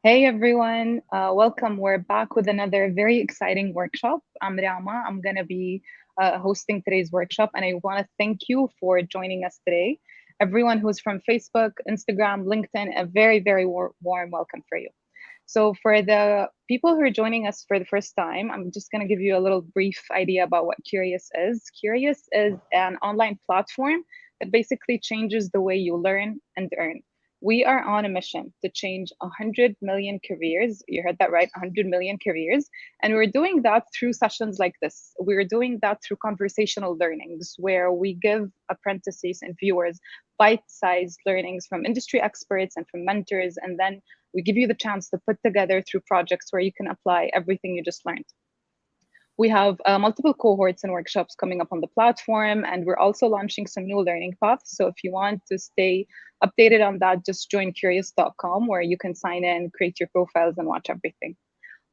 Hey everyone, welcome. We're back with another very exciting workshop. I'm Rama. I'm going to be hosting today's workshop, and I want to thank you for joining us today. Everyone who's from Facebook, Instagram, LinkedIn, a very, very warm welcome for you. So, for the people who are joining us for the first time, I'm just going to give you a little brief idea about what Qureos is. Qureos is an online platform that basically changes the way you learn and earn. We are on a mission to change 100 million careers. You heard that right, 100 million careers. And we're doing that through sessions like this. We're doing that through conversational learnings, where we give apprentices and viewers bite-sized learnings from industry experts and from mentors. And then we give you the chance to put together through projects where you can apply everything you just learned. We have multiple cohorts and workshops coming up on the platform, and we're also launching some new learning paths. So if you want to stay updated on that, just join qureos.com, where you can sign in, create your profiles, and watch everything.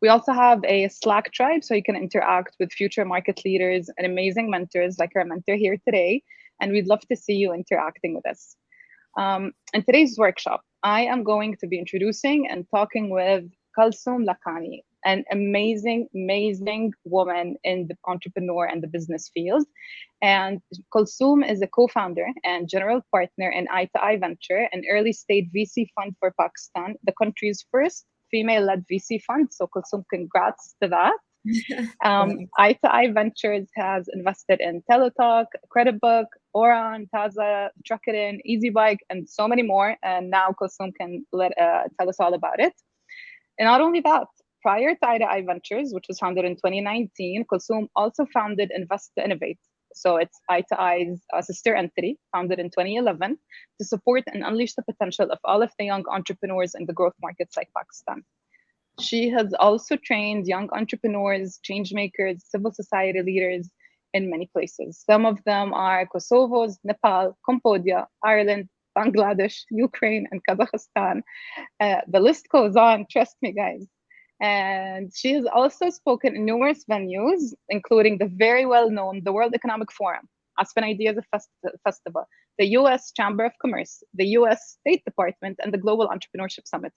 We also have a Slack tribe, so you can interact with future market leaders and amazing mentors like our mentor here today. And we'd love to see you interacting with us. In today's workshop, I am going to be introducing and talking with Kalsoom Lakhani, an amazing, amazing woman in the entrepreneur and the business field. And Kalsoom is a co-founder and general partner in Eye-to-Eye Venture, an early stage VC fund for Pakistan, the country's first female-led VC fund. So Kalsoom, congrats to that. Eye-to-Eye Ventures has invested in Teletalk, Creditbook, Oran, Taza, Truckit, Easy Bike, and so many more. And now Kalsoom can tell us all about it. And not only that, prior to Eye-to-Eye Ventures, which was founded in 2019, Kalsoom also founded Invest to Innovate. So it's Eye-to-Eye's sister entity, founded in 2011, to support and unleash the potential of all of the young entrepreneurs in the growth markets like Pakistan. She has also trained young entrepreneurs, change makers, civil society leaders in many places. Some of them are Kosovo's, Nepal, Cambodia, Ireland, Bangladesh, Ukraine, and Kazakhstan. The list goes on, trust me, guys. And she has also spoken in numerous venues, including the very well-known the World Economic Forum, Aspen Ideas Festival, the US Chamber of Commerce, the US State Department, and the Global Entrepreneurship Summit.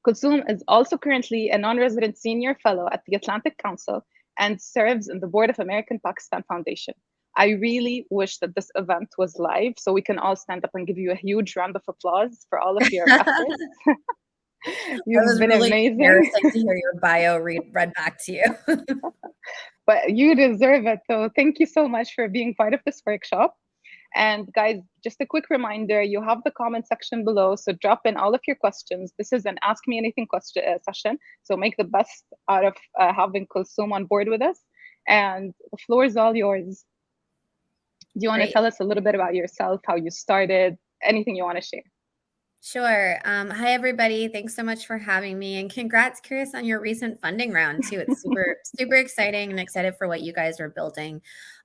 Kalsoom is also currently a non-resident senior fellow at the Atlantic Council and serves in the board of American Pakistan Foundation. I really wish that this event was live so we can all stand up and give you a huge round of applause for all of your efforts. You've been really amazing. Embarrassing to hear your bio read back to you. But you deserve it. So thank you so much for being part of this workshop. And guys, just a quick reminder, you have the comment section below, so drop in all of your questions. This is an Ask Me Anything question session, so make the best out of having Kalsoom on board with us. And the floor is all yours. Do you want to tell us a little bit about yourself, how you started, anything you want to share? Sure. Hi, everybody. Thanks so much for having me. And congrats, Qureos, on your recent funding round, too. It's super, super exciting and excited for what you guys are building.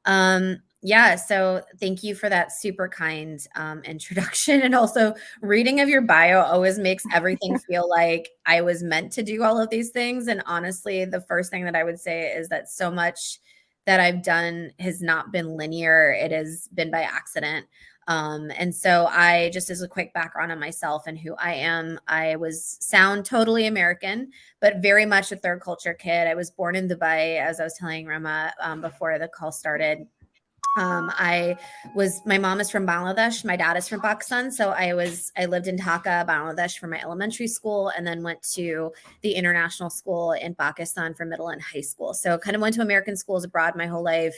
Yeah, so thank you for that super kind introduction. And also reading of your bio always makes everything feel like I was meant to do all of these things. And honestly, the first thing that I would say is that so much that I've done has not been linear. It has been by accident. And so I, just as a quick background on myself and who I am, I sound totally American, but very much a third culture kid. I was born in Dubai, as I was telling Rama before the call started. My mom is from Bangladesh. My dad is from Pakistan. So I lived in Dhaka, Bangladesh for my elementary school, and then went to the international school in Pakistan for middle and high school. So kind of went to American schools abroad my whole life,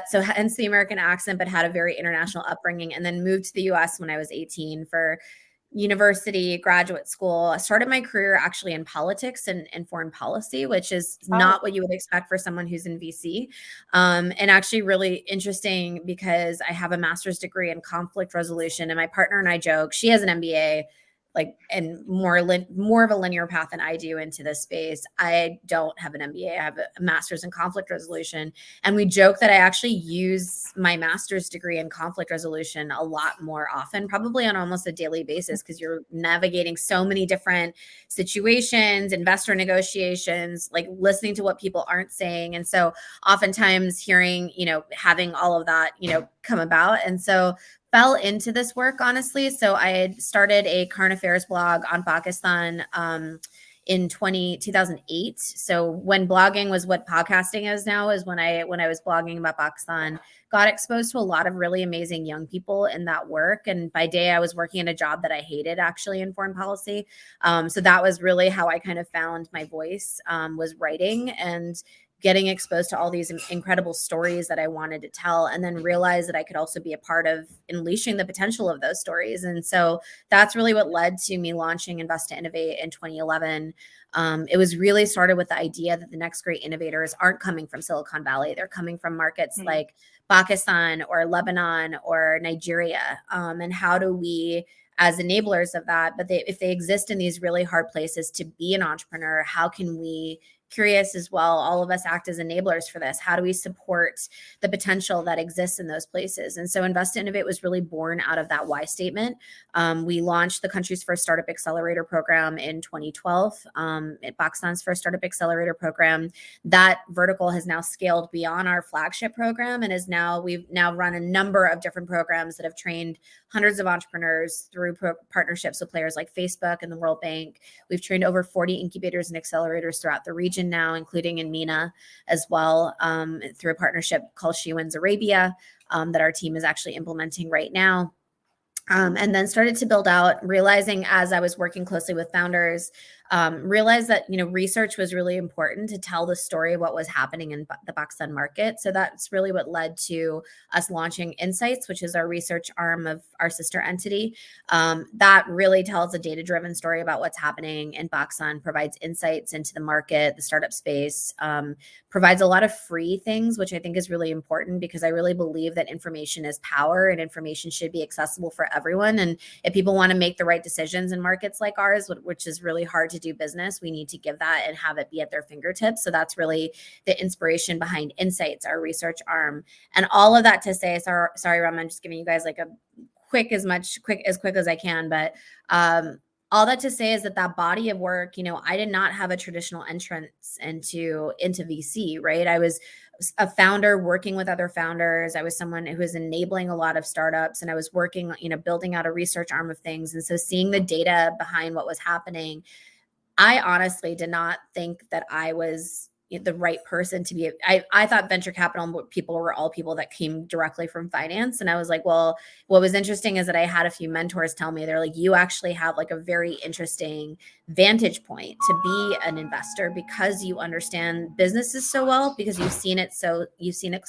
so hence the American accent, but had a very international upbringing, and then moved to the US when I was 18 for university, graduate school. I started my career actually in politics and foreign policy, which is not what you would expect for someone who's in VC. And actually really interesting because I have a master's degree in conflict resolution, and my partner and I joke, she has an MBA, and more of a linear path than I do into this space. I don't have an MBA. I have a master's in conflict resolution. And we joke that I actually use my master's degree in conflict resolution a lot more often, probably on almost a daily basis, because you're navigating so many different situations, investor negotiations, listening to what people aren't saying. And so oftentimes hearing, having all of that, come about. And so fell into this work, honestly. So I had started a current affairs blog on Pakistan in 2008. So when blogging was what podcasting is now, is when I was blogging about Pakistan, got exposed to a lot of really amazing young people in that work. And by day, I was working in a job that I hated, actually, in foreign policy. So that was really how I kind of found my voice, was writing and getting exposed to all these incredible stories that I wanted to tell, and then realize that I could also be a part of unleashing the potential of those stories. And so that's really what led to me launching Invest to Innovate in 2011. It was really started with the idea that the next great innovators aren't coming from Silicon Valley. They're coming from markets like Pakistan or Lebanon or Nigeria. And how do we, as enablers of that, but if they exist in these really hard places to be an entrepreneur, how can we, Qureos as well, all of us act as enablers for this? How do we support the potential that exists in those places? And so Invest to Innovate was really born out of that why statement. We launched the country's first startup accelerator program in 2012, Pakistan's first startup accelerator program. That vertical has now scaled beyond our flagship program, and we've now run a number of different programs that have trained hundreds of entrepreneurs through partnerships with players like Facebook and the World Bank. We've trained over 40 incubators and accelerators throughout the region now, including in MENA as well, through a partnership called She Wins Arabia, that our team is actually implementing right now. And then started to build out, realizing as I was working closely with founders, realized that, research was really important to tell the story of what was happening in the Pakistan market. So that's really what led to us launching Insights, which is our research arm of our sister entity. That really tells a data-driven story about what's happening in Pakistan, provides insights into the market, the startup space, provides a lot of free things, which I think is really important, because I really believe that information is power and information should be accessible for everyone. And if people want to make the right decisions in markets like ours, which is really hard to do business, we need to give that and have it be at their fingertips. So that's really the inspiration behind Insights, our research arm. And all of that to say, sorry, Ram, I'm just giving you guys like a quick as I can, but all that to say is that body of work, I did not have a traditional entrance into VC, right? I was a founder working with other founders. I was someone who was enabling a lot of startups, and I was working, building out a research arm of things. And so seeing the data behind what was happening, I honestly did not think that I was the right person to be. I thought venture capital people were all people that came directly from finance. And I was like, well, what was interesting is that I had a few mentors tell me, they're like, you actually have like a very interesting vantage point to be an investor, because you understand businesses so well, because you've seen it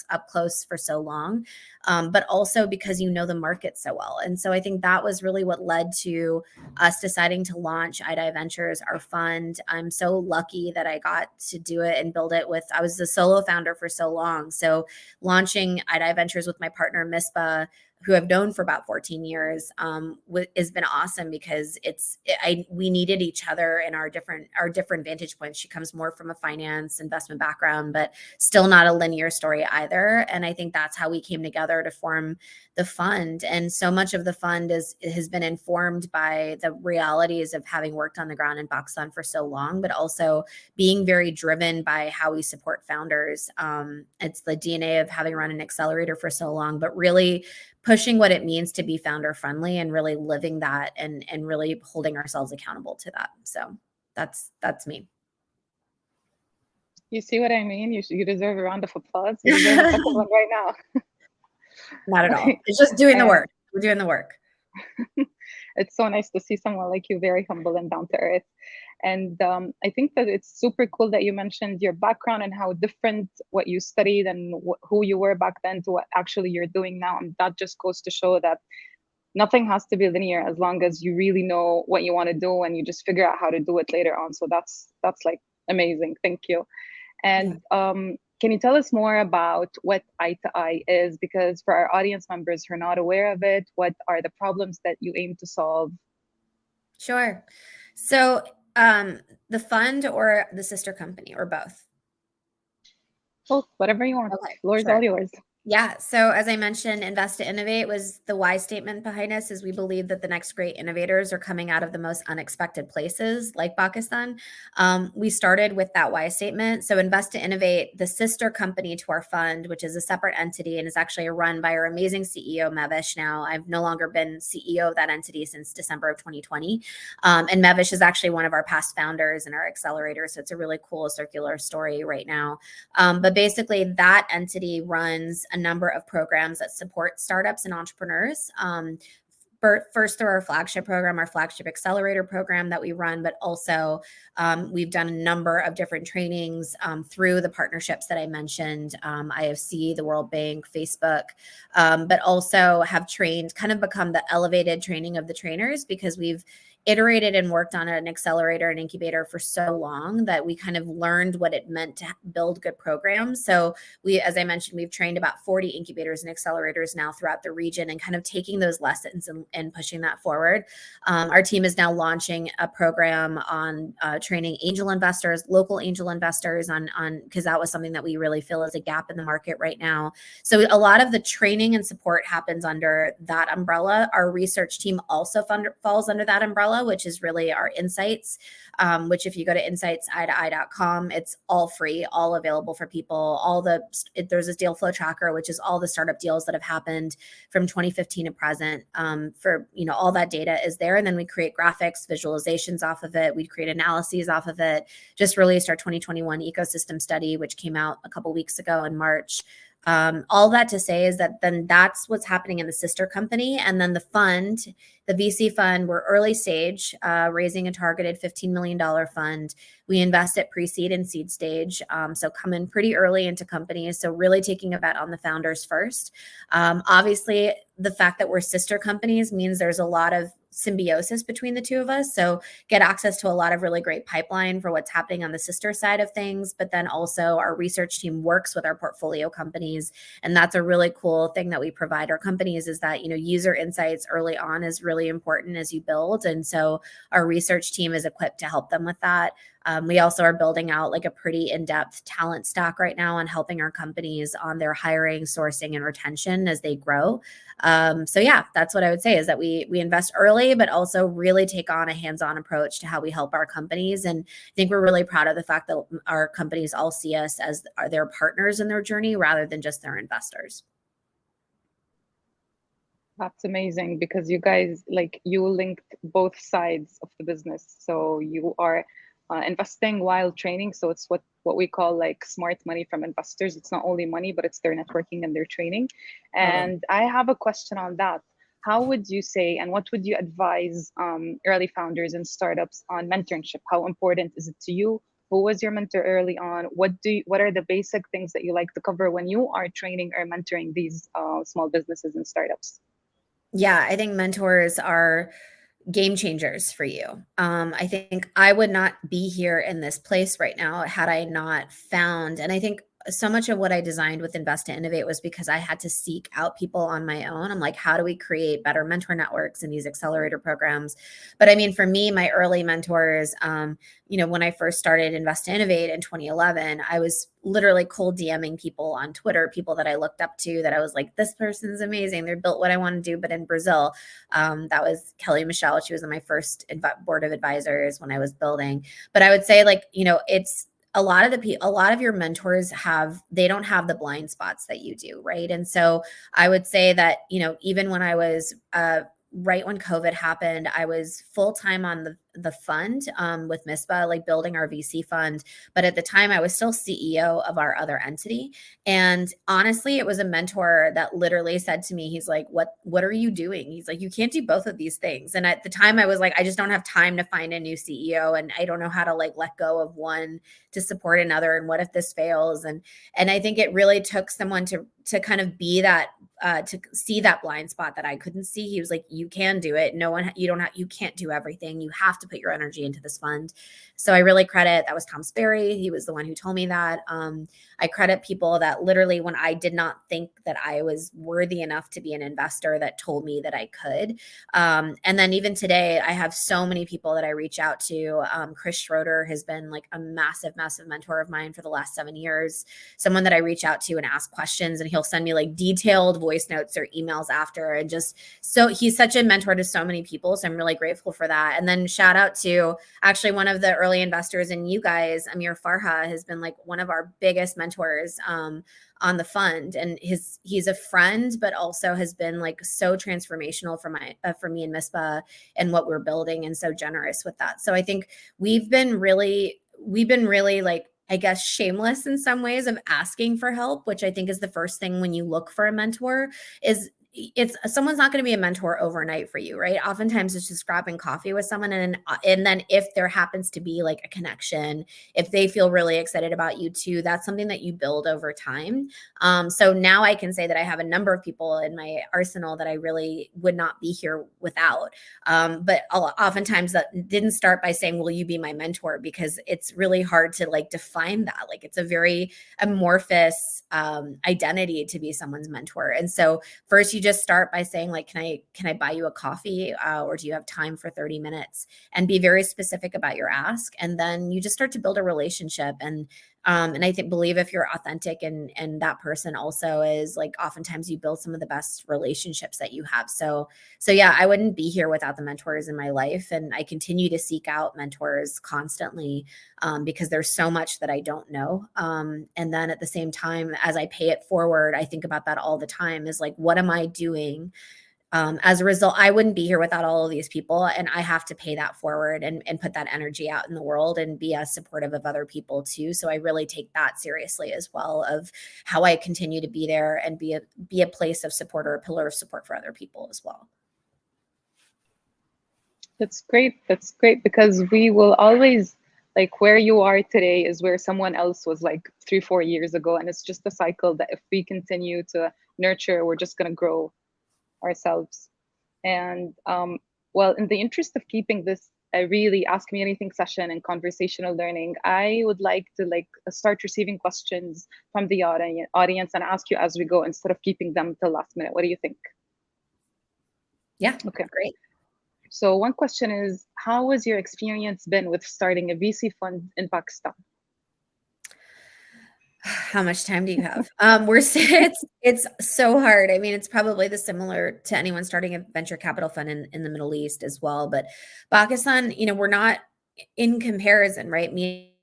up close for so long, but also because you know the market so well. And so I think that was really what led to us deciding to launch iDive Ventures, our fund. I'm so lucky that I got to do it and build it I was the solo founder for so long. So launching iDive Ventures with my partner, Mispa, who I've known for about 14 years, has been awesome, because we needed each other in our different vantage points. She comes more from a finance investment background, but still not a linear story either. And I think that's how we came together to form the fund. And so much of the fund has been informed by the realities of having worked on the ground in Pakistan for so long, but also being very driven by how we support founders. It's the DNA of having run an accelerator for so long, but really pushing what it means to be founder friendly and really living that, and really holding ourselves accountable to that. So that's me. You see what I mean? You deserve a round of applause. You deserve a second one right now. Not at all. It's just doing the work. We're doing the work. It's so nice to see someone like you, very humble and down to earth. And I think that it's super cool that you mentioned your background and how different what you studied and who you were back then to what actually you're doing now. And that just goes to show that nothing has to be linear, as long as you really know what you want to do and you just figure out how to do it later on. So that's like amazing. Thank you. And can you tell us more about what Eye to Eye is? Because for our audience members who are not aware of it, what are the problems that you aim to solve? Sure. So the fund or the sister company, or both? Both, whatever you want. Okay, Floor is sure. all yours. Yeah. So as I mentioned, invest to innovate was the why statement behind us is we believe that the next great innovators are coming out of the most unexpected places like Pakistan. We started with that why statement. So invest to innovate, the sister company to our fund, which is a separate entity and is actually run by our amazing CEO, Mevish now. I've no longer been CEO of that entity since December of 2020. And Mevish is actually one of our past founders in our accelerator. So it's a really cool circular story right now. But basically, that entity runs a number of programs that support startups and entrepreneurs. First through our flagship program, our flagship accelerator program that we run, but also we've done a number of different trainings through the partnerships that I mentioned, IFC, the World Bank, Facebook, but also have trained, kind of become the elevated training of the trainers because we've iterated and worked on an accelerator and incubator for so long that we kind of learned what it meant to build good programs. So we, as I mentioned, we've trained about 40 incubators and accelerators now throughout the region and kind of taking those lessons and pushing that forward. Our team is now launching a program on training angel investors, local angel investors on because that was something that we really feel is a gap in the market right now. So a lot of the training and support happens under that umbrella. Our research team also falls under that umbrella, which is really our insights, which if you go to insightseye2eye.com, it's all free, all available for people. There's this deal flow tracker, which is all the startup deals that have happened from 2015 to present. All that data is there. And then we create graphics, visualizations off of it. We create analyses off of it. Just released our 2021 ecosystem study, which came out a couple weeks ago in March. All that to say is that then that's what's happening in the sister company. And then the fund, the VC fund, we're early stage, raising a targeted $15 million fund. We invest at pre-seed and seed stage. So come in pretty early into companies. So really taking a bet on the founders first. Obviously, the fact that we're sister companies means there's a lot of symbiosis between the two of us. So get access to a lot of really great pipeline for what's happening on the sister side of things. But then also our research team works with our portfolio companies. And that's a really cool thing that we provide our companies is that, user insights early on is really important as you build. And so our research team is equipped to help them with that. We also are building out like a pretty in-depth talent stack right now and helping our companies on their hiring, sourcing, and retention as they grow. So yeah, that's what I would say is that we invest early, but also really take on a hands-on approach to how we help our companies. And I think we're really proud of the fact that our companies all see us as their partners in their journey rather than just their investors. That's amazing because you guys, like, you linked both sides of the business. So you are investing while training. So it's what we call like smart money from investors. It's not only money, but it's their networking and their training. And I have a question on that. How would you say, and what would you advise early founders and startups on mentorship? How important is it to you? Who was your mentor early on? What are the basic things that you like to cover when you are training or mentoring these small businesses and startups? Yeah, I think mentors are game changers for you. I think I would not be here in this place right now had I not found, and I think so much of what I designed with Invest to Innovate was because I had to seek out people on my own. I'm like, how do we create better mentor networks in these accelerator programs? But I mean, for me, my early mentors, when I first started Invest to Innovate in 2011, I was literally cold DMing people on Twitter, people that I looked up to that I was like, this person's amazing. They're built what I want to do, but in Brazil. That was Kelly Michelle. She was on my first board of advisors when I was building. But I would say it's a lot of your mentors they don't have the blind spots that you do. Right. And so I would say that, even when I was, right when COVID happened, I was full-time on the fund with MISPA, like building our VC fund. But at the time I was still CEO of our other entity. And honestly, it was a mentor that literally said to me, he's like, what are you doing? He's like, you can't do both of these things. And at the time I was like, I just don't have time to find a new CEO. And I don't know how to like let go of one to support another. And what if this fails? And I think it really took someone to kind of be that, to see that blind spot that I couldn't see. He was like, you can do it. You can't do everything. You have to to put your energy into this fund. So I really credit, that was Tom Sperry. He was the one who told me that. I credit people that literally, when I did not think that I was worthy enough to be an investor, that told me that I could. And then even today, I have so many people that I reach out to. Chris Schroeder has been like a massive, massive mentor of mine for the last 7 years. Someone that I reach out to and ask questions, and he'll send me like detailed voice notes or emails after. And just, so he's such a mentor to so many people. So I'm really grateful for that. And then shout out to actually one of the early investors in you guys, Amir Farha, has been like one of our biggest mentors on the fund. And he's a friend, but also has been like so transformational for me and Misbah and what we're building, and so generous with that. So I think we've been really like, I guess, shameless in some ways of asking for help, which I think is the first thing when you look for a mentor. Is it's someone's not going to be a mentor overnight for you, right? Oftentimes it's just grabbing coffee with someone, and then if there happens to be like a connection, if they feel really excited about you too, that's something that you build over time. So now I can say that I have a number of people in my arsenal that I really would not be here without. But oftentimes that didn't start by saying, will you be my mentor? Because it's really hard to like define that. Like, it's a very amorphous identity to be someone's mentor. And so first you just start by saying like, can I buy you a coffee, or do you have time for 30 minutes, and be very specific about your ask. And then you just start to build a relationship. And I believe if you're authentic and that person also is, like, oftentimes you build some of the best relationships that you have. So yeah, I wouldn't be here without the mentors in my life. And I continue to seek out mentors constantly, because there's so much that I don't know. And then at the same time, as I pay it forward, I think about that all the time, is like, what am I doing? As a result, I wouldn't be here without all of these people, and I have to pay that forward and put that energy out in the world and be as supportive of other people too. So I really take that seriously as well, of how I continue to be there and be a place of support, or a pillar of support for other people as well. That's great. That's great, because we will always, like, where you are today is where someone else was like 3-4 years ago. And it's just a cycle that if we continue to nurture, we're just going to grow ourselves. And well, in the interest of keeping this a really ask me anything session and conversational learning, I would like to start receiving questions from the audience and ask you as we go, instead of keeping them till last minute. What do you think? Yeah. Okay, great. So one question is, how has your experience been with starting a VC fund in Pakistan? How much time do you have? It's so hard. I mean, it's probably similar to anyone starting a venture capital fund in the Middle East as well. But Pakistan, we're not in comparison, right? Me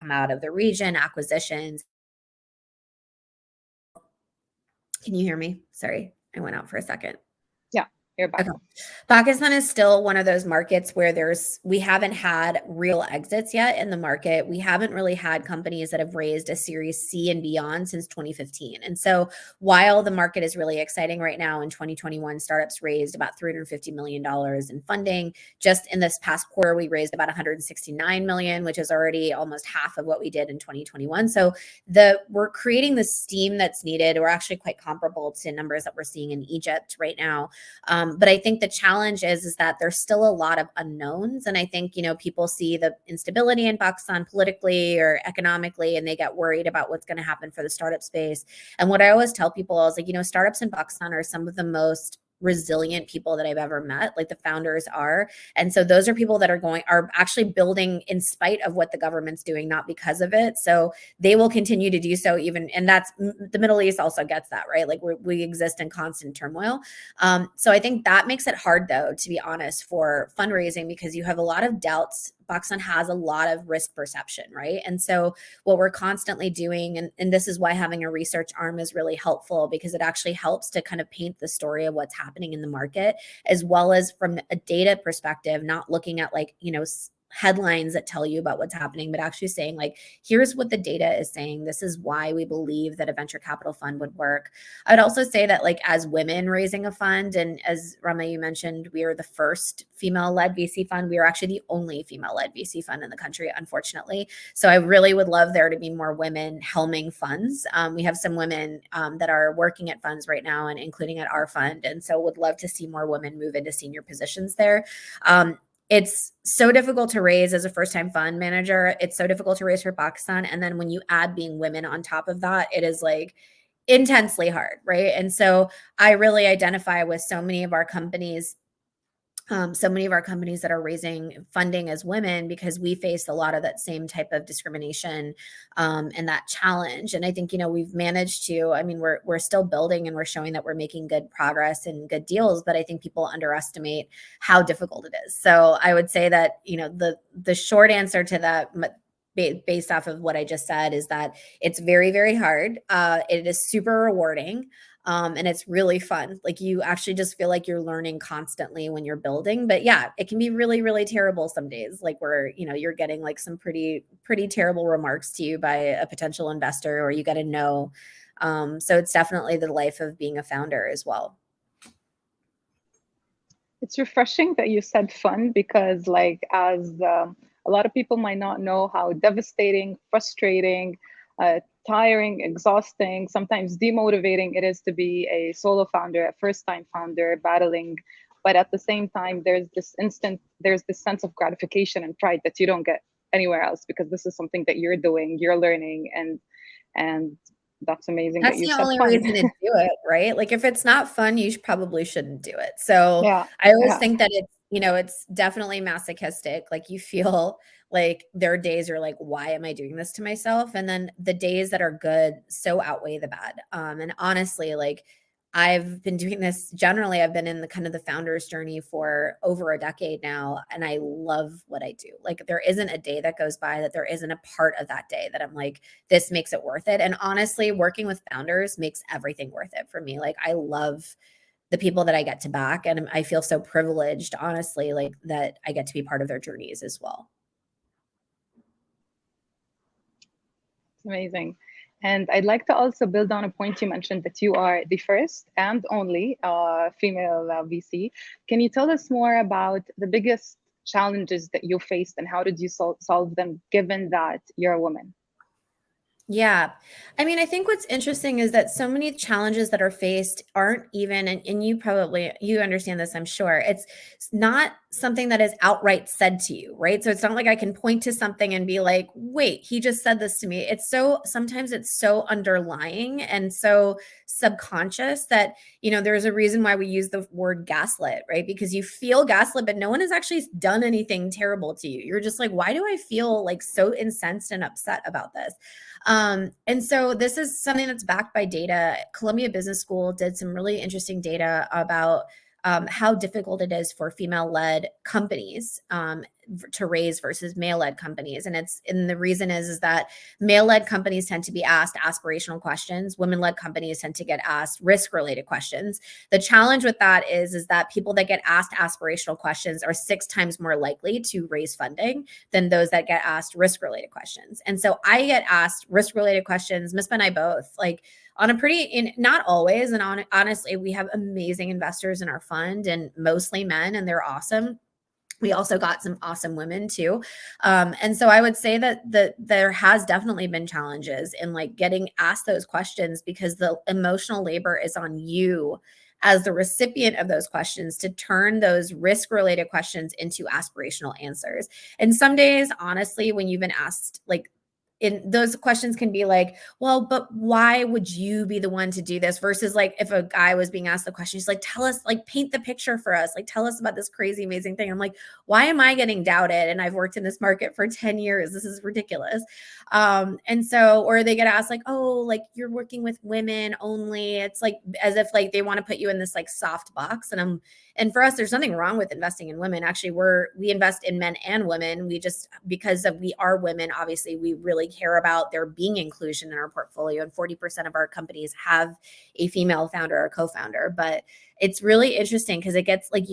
come out of the region, acquisitions. Can you hear me? Sorry, I went out for a second. Yeah, you're back. Okay. Pakistan is still one of those markets where we haven't had real exits yet in the market. We haven't really had companies that have raised a Series C and beyond since 2015. And so while the market is really exciting right now, in 2021, startups raised about $350 million in funding. Just in this past quarter, we raised about $169 million, which is already almost half of what we did in 2021. So we're creating the steam that's needed. We're actually quite comparable to numbers that we're seeing in Egypt right now. But I think the challenge is that there's still a lot of unknowns. And I think, people see the instability in Pakistan politically or economically, and they get worried about what's going to happen for the startup space. And what I always tell people is, like, startups in Pakistan are some of the most resilient people that I've ever met. Like, the founders are. And so those are people that are actually building in spite of what the government's doing, not because of it. So they will continue to do so and that's, the Middle East also gets that, right? Like, we exist in constant turmoil. So I think that makes it hard, though, to be honest, for fundraising, because you have a lot of doubts. Pakistan has a lot of risk perception, right? And so what we're constantly doing, and this is why having a research arm is really helpful, because it actually helps to kind of paint the story of what's happening in the market, as well as from a data perspective, not looking at headlines that tell you about what's happening, but actually saying like, here's what the data is saying. This is why we believe that a venture capital fund would work. I'd also say that like as women raising a fund, and as Rama, you mentioned, we are the first female-led VC fund. We are actually the only female-led VC fund in the country, unfortunately. So I really would love there to be more women helming funds. We have some women that are working at funds right now, and including at our fund. And so would love to see more women move into senior positions there. It's so difficult to raise as a first-time fund manager. It's so difficult to raise for Pakistan. And then when you add being women on top of that, it is like intensely hard, right? And so I really identify with so many of our companies that are raising funding as women, because we face a lot of that same type of discrimination and that challenge. And I think, we've managed to, I mean, we're still building and we're showing that we're making good progress and good deals, but I think people underestimate how difficult it is. So I would say that, the short answer to that, based off of what I just said, is that it's very, very hard. It is super rewarding. And it's really fun. Like you actually just feel like you're learning constantly when you're building. But yeah, it can be really, really terrible some days. Like where, you're getting like some pretty terrible remarks to you by a potential investor, or you got to know. So it's definitely the life of being a founder as well. It's refreshing that you said fun, because like as a lot of people might not know how devastating, frustrating, tiring, exhausting, sometimes demotivating it is to be a solo founder, a first-time founder, battling. But at the same time, there's this sense of gratification and pride that you don't get anywhere else, because this is something that you're doing, you're learning, and that's amazing that That's you the said only fun. reason to do it, right? Like if it's not fun, you probably shouldn't do it. So Yeah, I always yeah. think that it's definitely masochistic. Like you feel like there are days you're like, why am I doing this to myself? And then the days that are good so outweigh the bad. And honestly, like I've been doing this generally. I've been in the kind of the founder's journey for over a decade now, and I love what I do. Like there isn't a day that goes by that there isn't a part of that day that I'm like, this makes it worth it. And honestly, working with founders makes everything worth it for me. Like I love the people that I get to back, and I feel so privileged, honestly, like that I get to be part of their journeys as well. It's amazing. And I'd like to also build on a point you mentioned, that you are the first and only female VC. Can you tell us more about the biggest challenges that you faced, and how did you solve them, given that you're a woman? Yeah. I mean, I think what's interesting is that so many challenges that are faced aren't even, and you understand this, I'm sure. It's not something that is outright said to you, right? So it's not like I can point to something and be like, wait, he just said this to me. Sometimes it's so underlying and so subconscious that, there's a reason why we use the word gaslit, right? Because you feel gaslit, but no one has actually done anything terrible to you. You're just like, why do I feel like so incensed and upset about this? And so this is something that's backed by data. Columbia Business School did some really interesting data about how difficult it is for female-led companies to raise versus male-led companies. And the reason is that male-led companies tend to be asked aspirational questions. Women-led companies tend to get asked risk-related questions. The challenge with that is that people that get asked aspirational questions are 6 times more likely to raise funding than those that get asked risk-related questions. And so I get asked risk-related questions, Misbah and I both, like on a not always. And honestly, we have amazing investors in our fund, and mostly men, and they're awesome. We also got some awesome women too. And so I would say that there has definitely been challenges in like getting asked those questions, because the emotional labor is on you as the recipient of those questions to turn those risk-related questions into aspirational answers. And some days, honestly, when you've been asked like, those questions can be like, well, but why would you be the one to do this? Versus like if a guy was being asked the question, he's like, tell us, like paint the picture for us. Like, tell us about this crazy, amazing thing. I'm like, why am I getting doubted? And I've worked in this market for 10 years. This is ridiculous. And so, or they get asked like, oh, like you're working with women only. It's like as if like they want to put you in this like soft box. And for us, there's nothing wrong with investing in women. Actually, we invest in men and women. We just, because we are women, obviously, we really care about there being inclusion in our portfolio. And 40% of our companies have a female founder or co-founder. But it's really interesting because it gets like,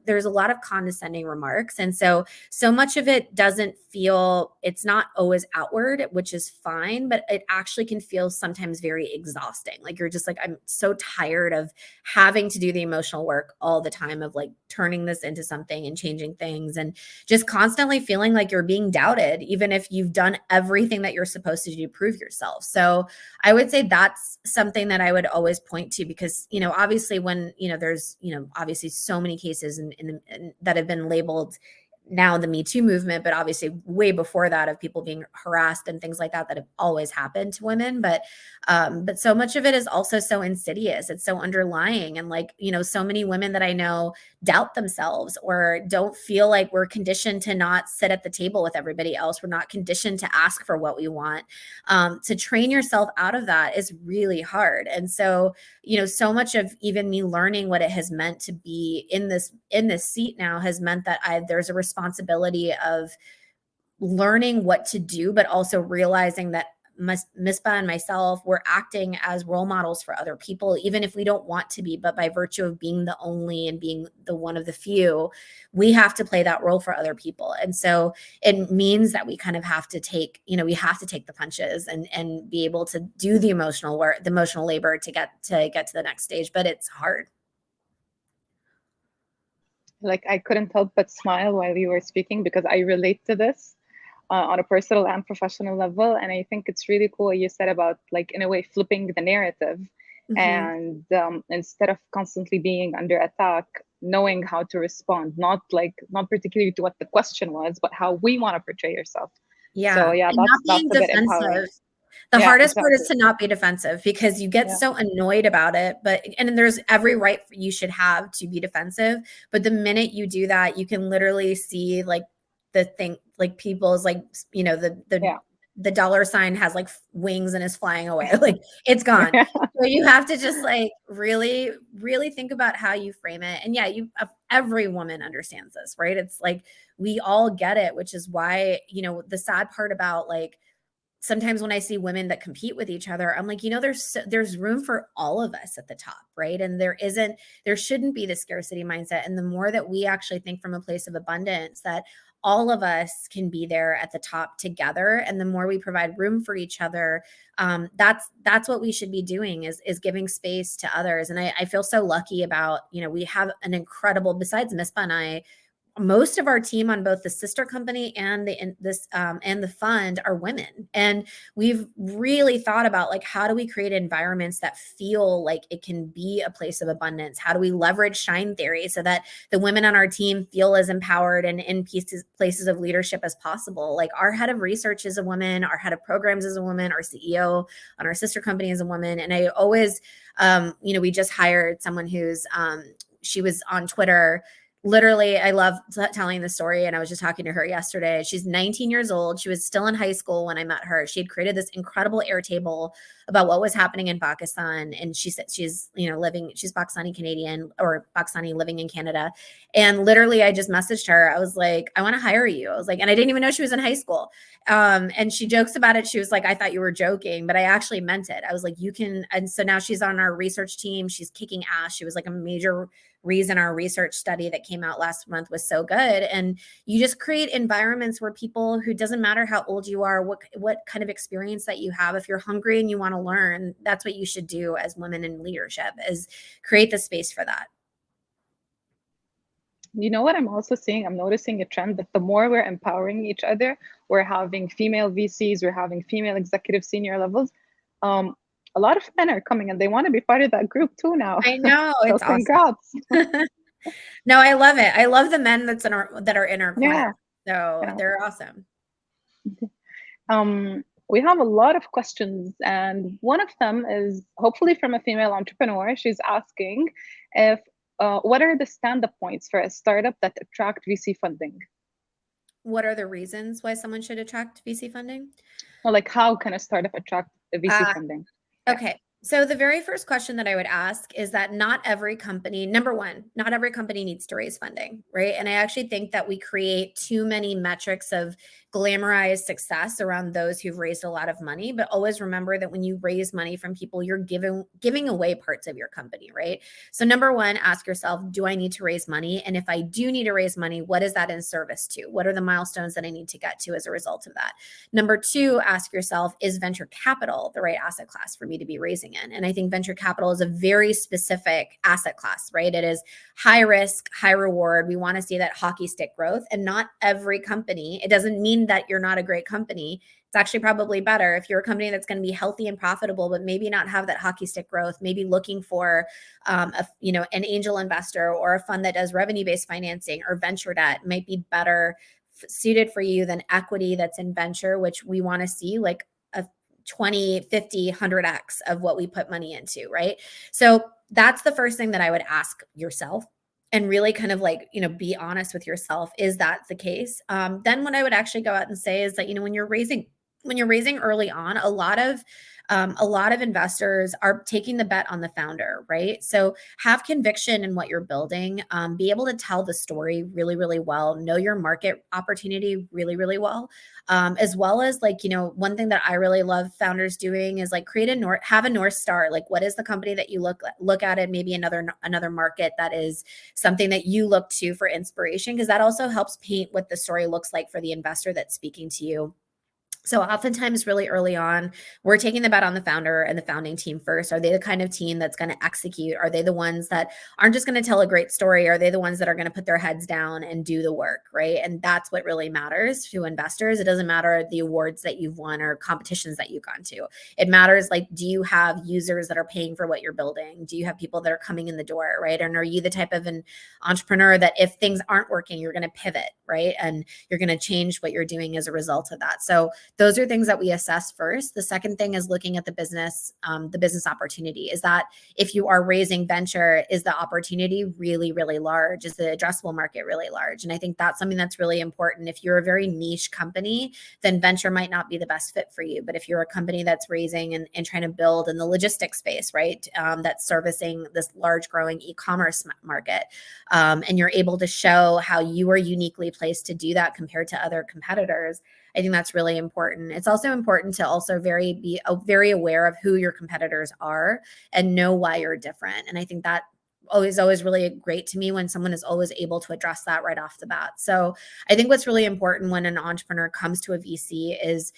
there's a lot of condescending remarks. And so much of it doesn't feel, it's not always outward, which is fine, but it actually can feel sometimes very exhausting. Like you're just like, I'm so tired of having to do the emotional work all the time of like turning this into something and changing things, and just constantly feeling like you're being doubted, even if you've done everything that you're supposed to do to prove yourself. So I would say that's something that I would always point to, because, obviously when, there's, obviously so many cases that have been labeled now the Me Too movement, but obviously way before that, of people being harassed and things like that have always happened to women. But so much of it is also so insidious. It's so underlying. And like, so many women that I know doubt themselves or don't feel like we're conditioned to not sit at the table with everybody else. We're not conditioned to ask for what we want. To train yourself out of that is really hard. And so, so much of even me learning what it has meant to be in this seat now has meant that there's a responsibility of learning what to do, but also realizing that Mispa and myself, we're acting as role models for other people, even if we don't want to be, but by virtue of being the only and being the one of the few, we have to play that role for other people. And so it means that we kind of have to take, we have to take the punches and be able to do the emotional work, the emotional labor to get to the next stage, but it's hard. Like I couldn't help but smile while you were speaking because I relate to this on a personal and professional level. And I think it's really cool what you said about, like, in a way, flipping the narrative. Mm-hmm. And instead of constantly being under attack, knowing how to respond, not particularly to what the question was, but how we want to portray yourself. Yeah. So yeah, And not that's being a bit empowering. defensive. The Yeah, hardest part is exactly. to not be defensive, because you get Yeah, so annoyed about it, and there's every right you should have to be defensive. But the minute you do that, you can literally see like the thing, like people's like, yeah. the dollar sign has like wings and is flying away. Like it's gone. So you have to just like really, really think about how you frame it. And yeah, every woman understands this, right? It's like, we all get it, which is why, the sad part about like, sometimes when I see women that compete with each other, I'm like, there's room for all of us at the top, right? And there shouldn't be the scarcity mindset. And the more that we actually think from a place of abundance, that all of us can be there at the top together, and the more we provide room for each other, that's what we should be doing, is giving space to others. And I feel so lucky about, we have an incredible, besides Mispa and I, most of our team on both the sister company and the fund are women. And we've really thought about like, how do we create environments that feel like it can be a place of abundance? How do we leverage shine theory so that the women on our team feel as empowered and in places of leadership as possible? Like our head of research is a woman, our head of programs is a woman, our CEO on our sister company is a woman. And I always, we just hired someone who's, she was on Twitter. Literally, I love telling the story. And I was just talking to her yesterday. She's 19 years old. She was still in high school when I met her. She had created this incredible Airtable about what was happening in Pakistan. And she said she's, she's Pakistani Canadian, or Pakistani living in Canada. And literally, I just messaged her. I was like, I want to hire you. I was like, and I didn't even know she was in high school. And she jokes about it. She was like, I thought you were joking, but I actually meant it. I was like, you can. And so now she's on our research team. She's kicking ass. She was like a major reason our research study that came out last month was so good. And you just create environments where people, who doesn't matter how old you are, what kind of experience that you have, if you're hungry and you want to learn, that's what you should do as women in leadership, is create the space for that. You know what I'm also seeing? I'm noticing a trend that the more we're empowering each other, we're having female VCs, we're having female executive senior levels. A lot of men are coming and they want to be part of that group too now. I know, So it's congrats. awesome. No, I love it. I love the men that are in our corner. Yeah. So Yeah. they're awesome. We have a lot of questions, and one of them is hopefully from a female entrepreneur. She's asking if what are the stand-up points for a startup that attract VC funding? What are the reasons why someone should attract VC funding? Or like, how can a startup attract a VC funding? Yeah. Okay. So the very first question that I would ask is that not every company, number one, not every company needs to raise funding, right? And I actually think that we create too many metrics of glamorized success around those who've raised a lot of money. But always remember that when you raise money from people, you're giving away parts of your company, right? So number one, ask yourself, do I need to raise money? And if I do need to raise money, what is that in service to? What are the milestones that I need to get to as a result of that? Number two, ask yourself, is venture capital the right asset class for me to be raising in? And I think venture capital is a very specific asset class, right? It is high risk, high reward. We want to see that hockey stick growth. And not every company, it doesn't mean that you're not a great company. It's actually probably better if you're a company that's going to be healthy and profitable, but maybe not have that hockey stick growth, maybe looking for an angel investor or a fund that does revenue-based financing or venture debt might be better suited for you than equity that's in venture, which we want to see like a 20, 50, 100x of what we put money into, right? So that's the first thing that I would ask yourself and really kind of like, be honest with yourself. Is that the case? Then what I would actually go out and say is that, when you're raising early on, a lot of investors are taking the bet on the founder, right? So have conviction in what you're building, be able to tell the story really, really well, know your market opportunity really, really well, as well as one thing that I really love founders doing is like have a North Star. Like, what is the company that you look at it, maybe another market that is something that you look to for inspiration, because that also helps paint what the story looks like for the investor that's speaking to you. So oftentimes really early on, we're taking the bet on the founder and the founding team first. Are they the kind of team that's going to execute? Are they the ones that aren't just going to tell a great story? Are they the ones that are going to put their heads down and do the work, right? And that's what really matters to investors. It doesn't matter the awards that you've won or competitions that you've gone to. It matters, like, do you have users that are paying for what you're building? Do you have people that are coming in the door, right? And are you the type of an entrepreneur that if things aren't working, you're going to pivot, right? And you're going to change what you're doing as a result of that. So those are things that we assess first. The second thing is looking at the business opportunity. Is that if you are raising venture, is the opportunity really, really large? Is the addressable market really large? And I think that's something that's really important. If you're a very niche company, then venture might not be the best fit for you. But if you're a company that's raising and trying to build in the logistics space, right, that's servicing this large growing e-commerce market, and you're able to show how you are uniquely placed to do that compared to other competitors, I think that's really important. It's also important to also be very aware of who your competitors are and know why you're different. And I think that always really great to me when someone is always able to address that right off the bat. So I think what's really important when an entrepreneur comes to a VC is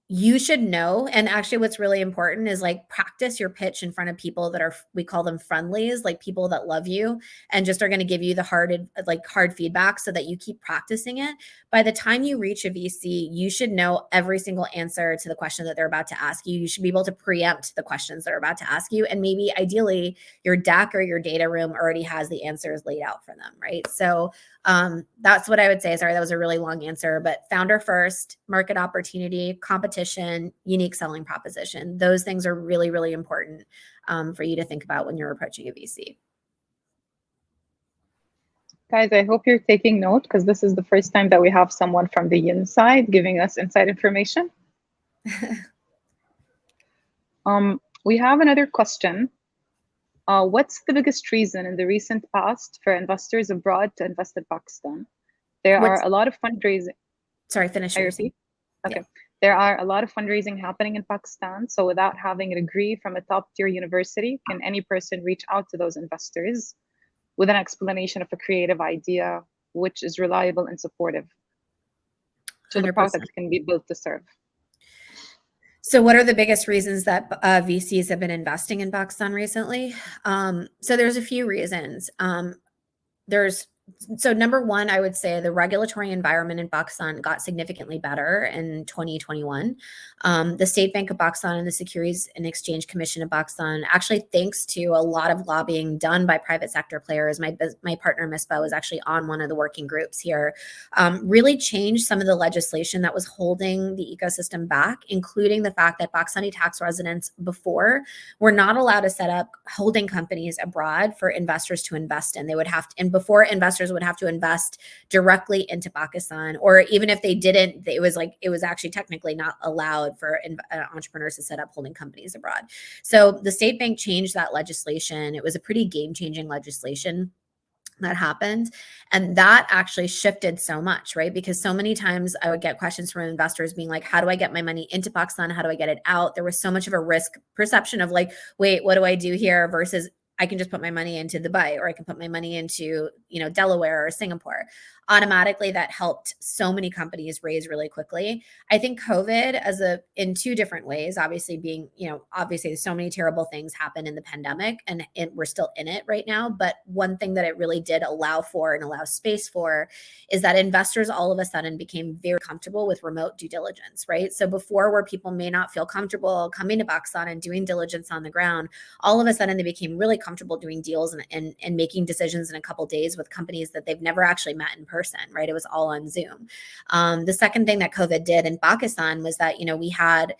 you should know. And actually what's really important is like practice your pitch in front of people that are, we call them friendlies, like people that love you and just are going to give you the hard feedback so that you keep practicing it. By the time you reach a VC, you should know every single answer to the question that they're about to ask you. You should be able to preempt the questions they're about to ask you. And maybe ideally your deck or your data room already has the answers laid out for them, right? So that's what I would say. Sorry, that was a really long answer, but founder first, market opportunity, competition, unique selling proposition. Those things are really, really important for you to think about when you're approaching a VC. Guys, I hope you're taking note because this is the first time that we have someone from the inside giving us inside information. We have another question. What's the biggest reason in the recent past for investors abroad to invest in Pakistan? There are a lot of fundraising. Sorry, finish. I repeat? Okay. Yeah. There are a lot of fundraising happening in Pakistan. So without having a degree from a top-tier university, can any person reach out to those investors with an explanation of a creative idea, which is reliable and supportive? So 100%. The product can be built to serve. So what are the biggest reasons that VCs have been investing in Pakistan recently? So there's a few reasons. So number one, I would say the regulatory environment in Pakistan got significantly better in 2021. The State Bank of Pakistan and the Securities and Exchange Commission of Pakistan, actually thanks to a lot of lobbying done by private sector players, my partner Misbah was actually on one of the working groups here, really changed some of the legislation that was holding the ecosystem back, including the fact that Pakistani tax residents before were not allowed to set up holding companies abroad for investors to invest in. They would have to, and before investors investors would have to invest directly into Pakistan, or even if they didn't, it was actually technically not allowed for entrepreneurs to set up holding companies abroad. So the state bank changed that legislation. It was a pretty game-changing legislation that happened. And that actually shifted so much, right? Because so many times I would get questions from investors being like, how do I get my money into Pakistan? How do I get it out? There was so much of a risk perception of like, wait, what do I do here versus I can just put my money into Dubai, or I can put my money into, Delaware or Singapore. Automatically, that helped so many companies raise really quickly. I think COVID in two different ways, obviously being, obviously so many terrible things happen in the pandemic, and we're still in it right now. But one thing that it really did allow for and allow space for is that investors all of a sudden became very comfortable with remote due diligence, right? So before, where people may not feel comfortable coming to Pakistan and doing diligence on the ground, all of a sudden they became really comfortable doing deals and making decisions in a couple of days with companies that they've never actually met in person, right? It was all on Zoom. The second thing that COVID did in Pakistan was that, we had,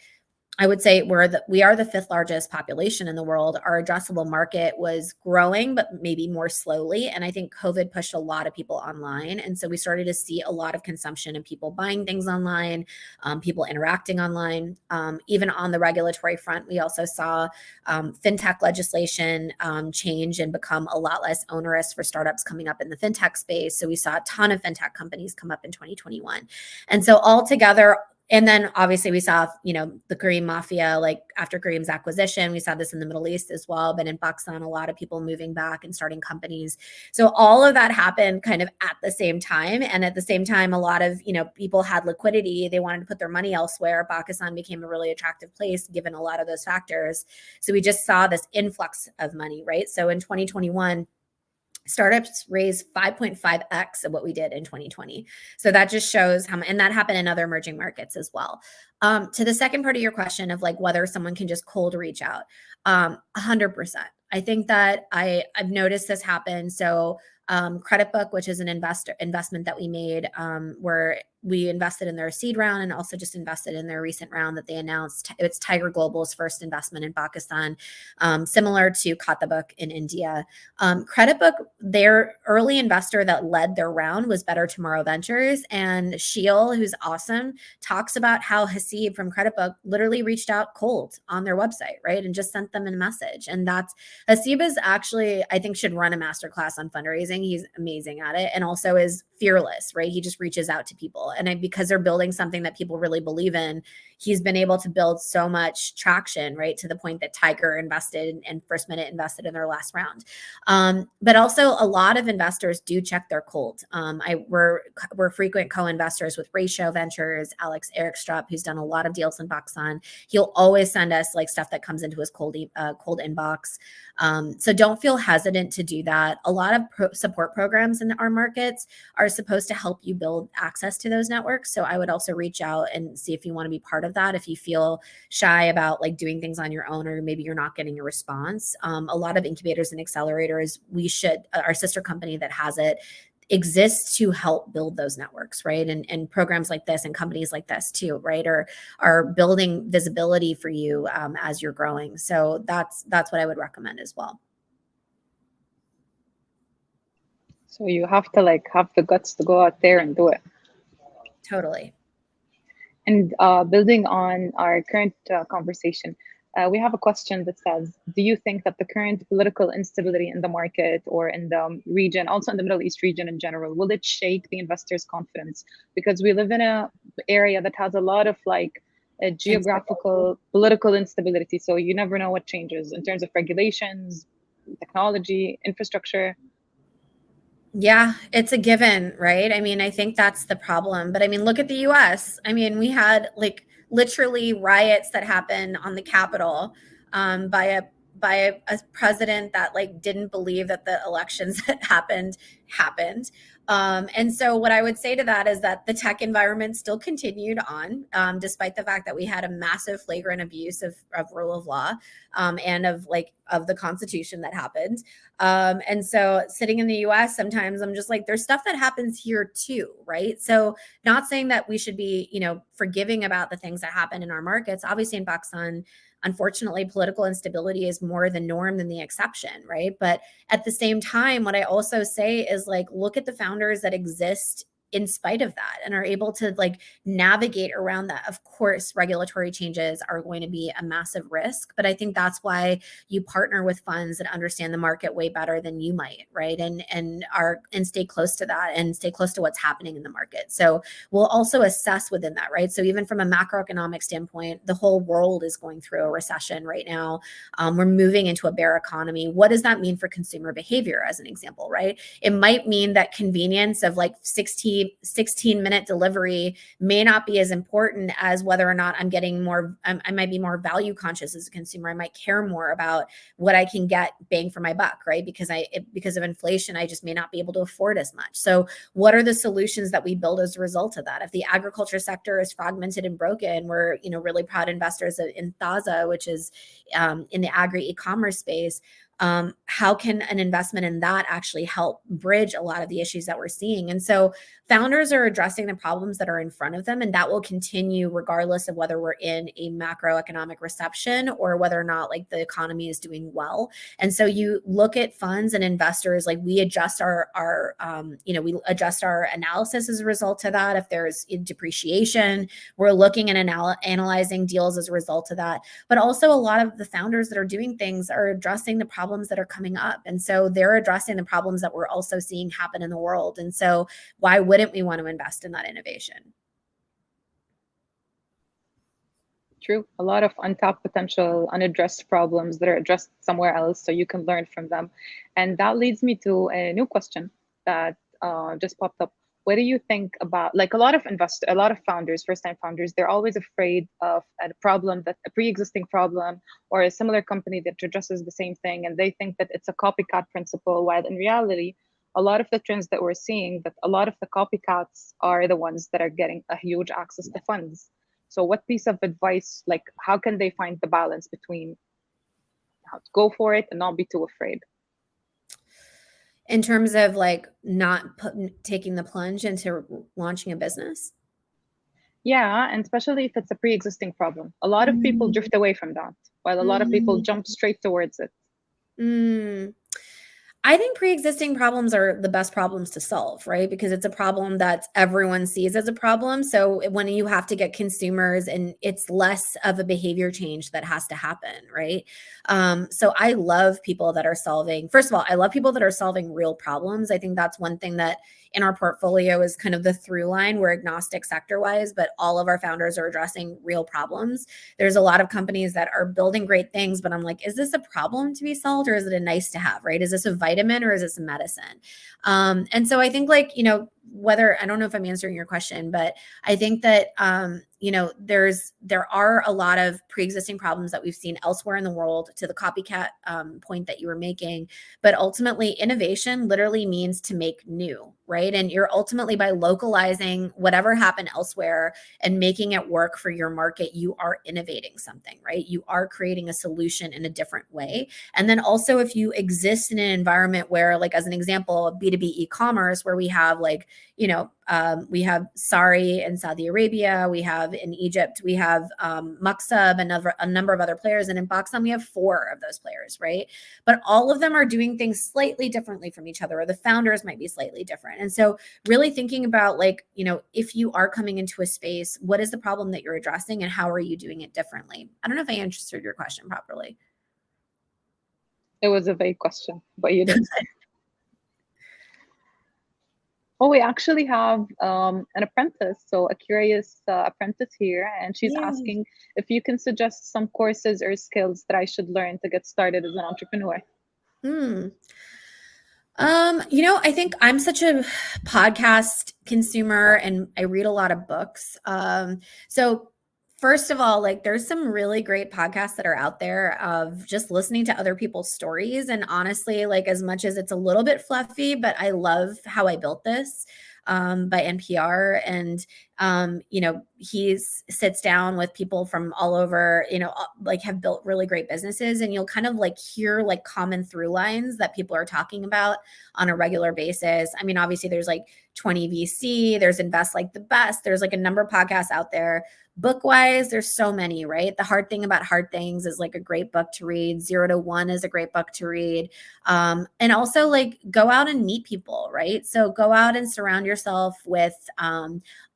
I would say we are the fifth largest population in the world. Our addressable market was growing, but maybe more slowly. And I think COVID pushed a lot of people online. And so we started to see a lot of consumption and people buying things online, people interacting online. Even on the regulatory front, we also saw fintech legislation change and become a lot less onerous for startups coming up in the fintech space. So we saw a ton of fintech companies come up in 2021. And so altogether, and then obviously we saw, the Kareem mafia, like after Kareem's acquisition, we saw this in the Middle East as well, but in Pakistan, a lot of people moving back and starting companies. So all of that happened kind of at the same time. And at the same time, a lot of, people had liquidity. They wanted to put their money elsewhere. Pakistan became a really attractive place given a lot of those factors. So we just saw this influx of money, right? So in 2021, startups raised 5.5x of what we did in 2020. So that just shows how, and that happened in other emerging markets as well. To the second part of your question of like whether someone can just cold reach out, 100%. I think that I've noticed this happen. So Credit Book, which is an investment that we made, where we invested in their seed round and also just invested in their recent round that they announced. It's Tiger Global's first investment in Pakistan, similar to Khata Book in India. Credit Book, their early investor that led their round was Better Tomorrow Ventures. And Sheil, who's awesome, talks about how Hasib from Credit Book literally reached out cold on their website, right? And just sent them a message. And Hasib is actually, I think, should run a masterclass on fundraising. He's amazing at it, and also is fearless, right? He just reaches out to people. And because they're building something that people really believe in, he's been able to build so much traction, right? To the point that Tiger invested and First Minute invested in their last round. But also a lot of investors do check their cold. We're frequent co-investors with Ratio Ventures, Alex Erikstrup, who's done a lot of deals in Pakistan. He'll always send us like stuff that comes into his cold inbox. So don't feel hesitant to do that. A lot of support programs in our markets are supposed to help you build access to those networks. So I would also reach out and see if you want to be part of that. If you feel shy about like doing things on your own, or maybe you're not getting a response. A lot of incubators and accelerators, our sister company that has it, exists to help build those networks, right? And programs like this and companies like this too, right, are building visibility for you as you're growing. So that's what I would recommend as well. So you have to like have the guts to go out there and do it. Totally. And building on our current conversation, we have a question that says, do you think that the current political instability in the market or in the region, also in the Middle East region in general, will it shake the investors' confidence? Because we live in an area that has a lot of like geographical, political instability. So you never know what changes in terms of regulations, technology, infrastructure. Yeah, it's a given, right? I mean, I think that's the problem. But I mean, look at the US. I mean, we had like literally riots that happened on the Capitol by a president that like didn't believe that the elections that happened. And so what I would say to that is that the tech environment still continued on, despite the fact that we had a massive flagrant abuse of rule of law and of the Constitution that happened. And so sitting in the US, sometimes I'm just like, there's stuff that happens here too, right? So not saying that we should be, forgiving about the things that happen in our markets. Obviously in Pakistan, unfortunately, political instability is more the norm than the exception, right? But at the same time, what I also say is like, look at the founders that exist in spite of that and are able to like navigate around that. Of course, regulatory changes are going to be a massive risk, but I think that's why you partner with funds that understand the market way better than you might, right? And stay close to that and stay close to what's happening in the market. So we'll also assess within that, right? So even from a macroeconomic standpoint, the whole world is going through a recession right now. We're moving into a bear economy. What does that mean for consumer behavior, as an example, right? It might mean that convenience of like 16-minute delivery may not be as important as whether or not I'm getting more, I might be more value conscious as a consumer. I might care more about what I can get bang for my buck, right? Because of inflation, I just may not be able to afford as much. So what are the solutions that we build as a result of that? If the agriculture sector is fragmented and broken, we're, really proud investors in Thaza, which is in the agri e-commerce space. How can an investment in that actually help bridge a lot of the issues that we're seeing? And so founders are addressing the problems that are in front of them, and that will continue regardless of whether we're in a macroeconomic recession or whether or not like the economy is doing well. And so you look at funds and investors, like we adjust we adjust our analysis as a result of that. If there's depreciation, we're looking at analyzing deals as a result of that. But also a lot of the founders that are doing things are addressing the problems that are coming up. And so they're addressing the problems that we're also seeing happen in the world. And so why wouldn't we want to invest in that innovation? True. A lot of untapped potential, unaddressed problems that are addressed somewhere else, so you can learn from them. And that leads me to a new question that just popped up. What do you think about, like, a lot of founders, first-time founders, they're always afraid of a problem, that a pre-existing problem or a similar company that addresses the same thing, and they think that it's a copycat principle, while in reality, a lot of the trends that we're seeing, that a lot of the copycats are the ones that are getting a huge access to funds. So what piece of advice, like how can they find the balance between how to go for it and not be too afraid? In terms of like not taking the plunge into launching a business? Yeah, and especially if it's a pre-existing problem. A lot of people drift away from that, while a lot of people jump straight towards it. I think pre-existing problems are the best problems to solve, right? Because it's a problem that everyone sees as a problem. So when you have to get consumers, and it's less of a behavior change that has to happen, right? So I love people that are solving, first of all, I love people that are solving real problems. I think that's one thing that in our portfolio is kind of the through line. We're agnostic sector-wise, but all of our founders are addressing real problems. There's a lot of companies that are building great things, but I'm like, is this a problem to be solved, or is it a nice to have, right? Is this a vitamin or is this a medicine? And so I think like, whether, I don't know if I'm answering your question, but I think that, there are a lot of pre-existing problems that we've seen elsewhere in the world, to the copycat point that you were making. But ultimately, innovation literally means to make new, right? And you're ultimately, by localizing whatever happened elsewhere and making it work for your market, you are innovating something, right? You are creating a solution in a different way. And then also, if you exist in an environment where, like, as an example, B2B e-commerce, where we have like, we have Sari in Saudi Arabia, we have in Egypt, we have Maksab, a number of other players, and in Pakistan we have 4 of those players, right? But all of them are doing things slightly differently from each other, or the founders might be slightly different. And so really thinking about like, if you are coming into a space, what is the problem that you're addressing and how are you doing it differently? I don't know if I answered your question properly. It was a vague question, but you did. Oh, we actually have an apprentice, so a curious apprentice here, and she's asking if you can suggest some courses or skills that I should learn to get started as an entrepreneur. I think I'm such a podcast consumer and I read a lot of books. So first of all, like there's some really great podcasts that are out there of just listening to other people's stories. And honestly, like as much as it's a little bit fluffy, but I love How I Built This by NPR. And he sits down with people from all over, like have built really great businesses, and you'll kind of like hear like common through lines that people are talking about on a regular basis. I mean, obviously there's like 20 VC, there's Invest Like the Best, there's like a number of podcasts out there. Book wise, there's so many, right? The Hard Thing About Hard Things is like a great book to read. 0 to 1 is a great book to read. And also like go out and meet people, right? So go out and surround yourself with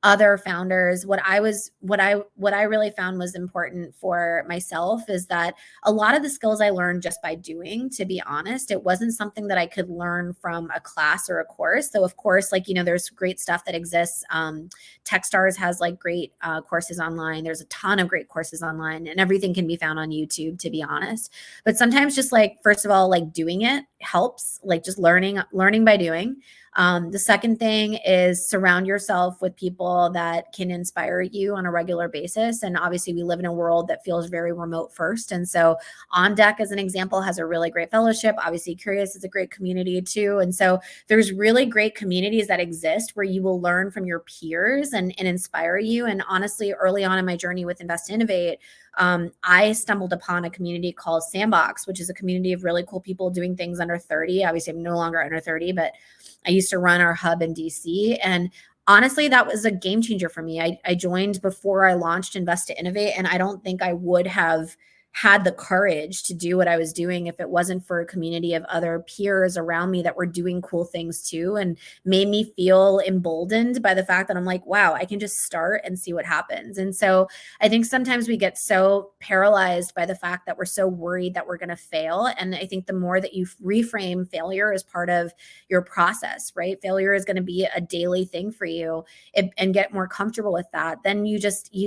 other founders. What I really found was important for myself is that a lot of the skills I learned just by doing, to be honest. It wasn't something that I could learn from a class or a course. So of course, like, there's great stuff that exists. Techstars has like great courses online. There's a ton of great courses online, and everything can be found on YouTube, to be honest. But sometimes just like, first of all, like doing it helps, like just learning by doing. The second thing is surround yourself with people that can inspire you on a regular basis. And obviously we live in a world that feels very remote first. And so On Deck, as an example, has a really great fellowship. Obviously Qureos is a great community too. And so there's really great communities that exist where you will learn from your peers and inspire you. And honestly, early on in my journey with Invest Innovate, I stumbled upon a community called Sandbox, which is a community of really cool people doing things under 30. Obviously, I'm no longer under 30, but I used to run our hub in DC. And honestly, that was a game changer for me. I joined before I launched Invest to Innovate, and I don't think I would have had the courage to do what I was doing if it wasn't for a community of other peers around me that were doing cool things too, and made me feel emboldened by the fact that I'm like, wow, I can just start and see what happens. And so I think sometimes we get so paralyzed by the fact that we're so worried that we're going to fail. And I think the more that you reframe failure as part of your process, right? Failure is going to be a daily thing for you, and get more comfortable with that. Then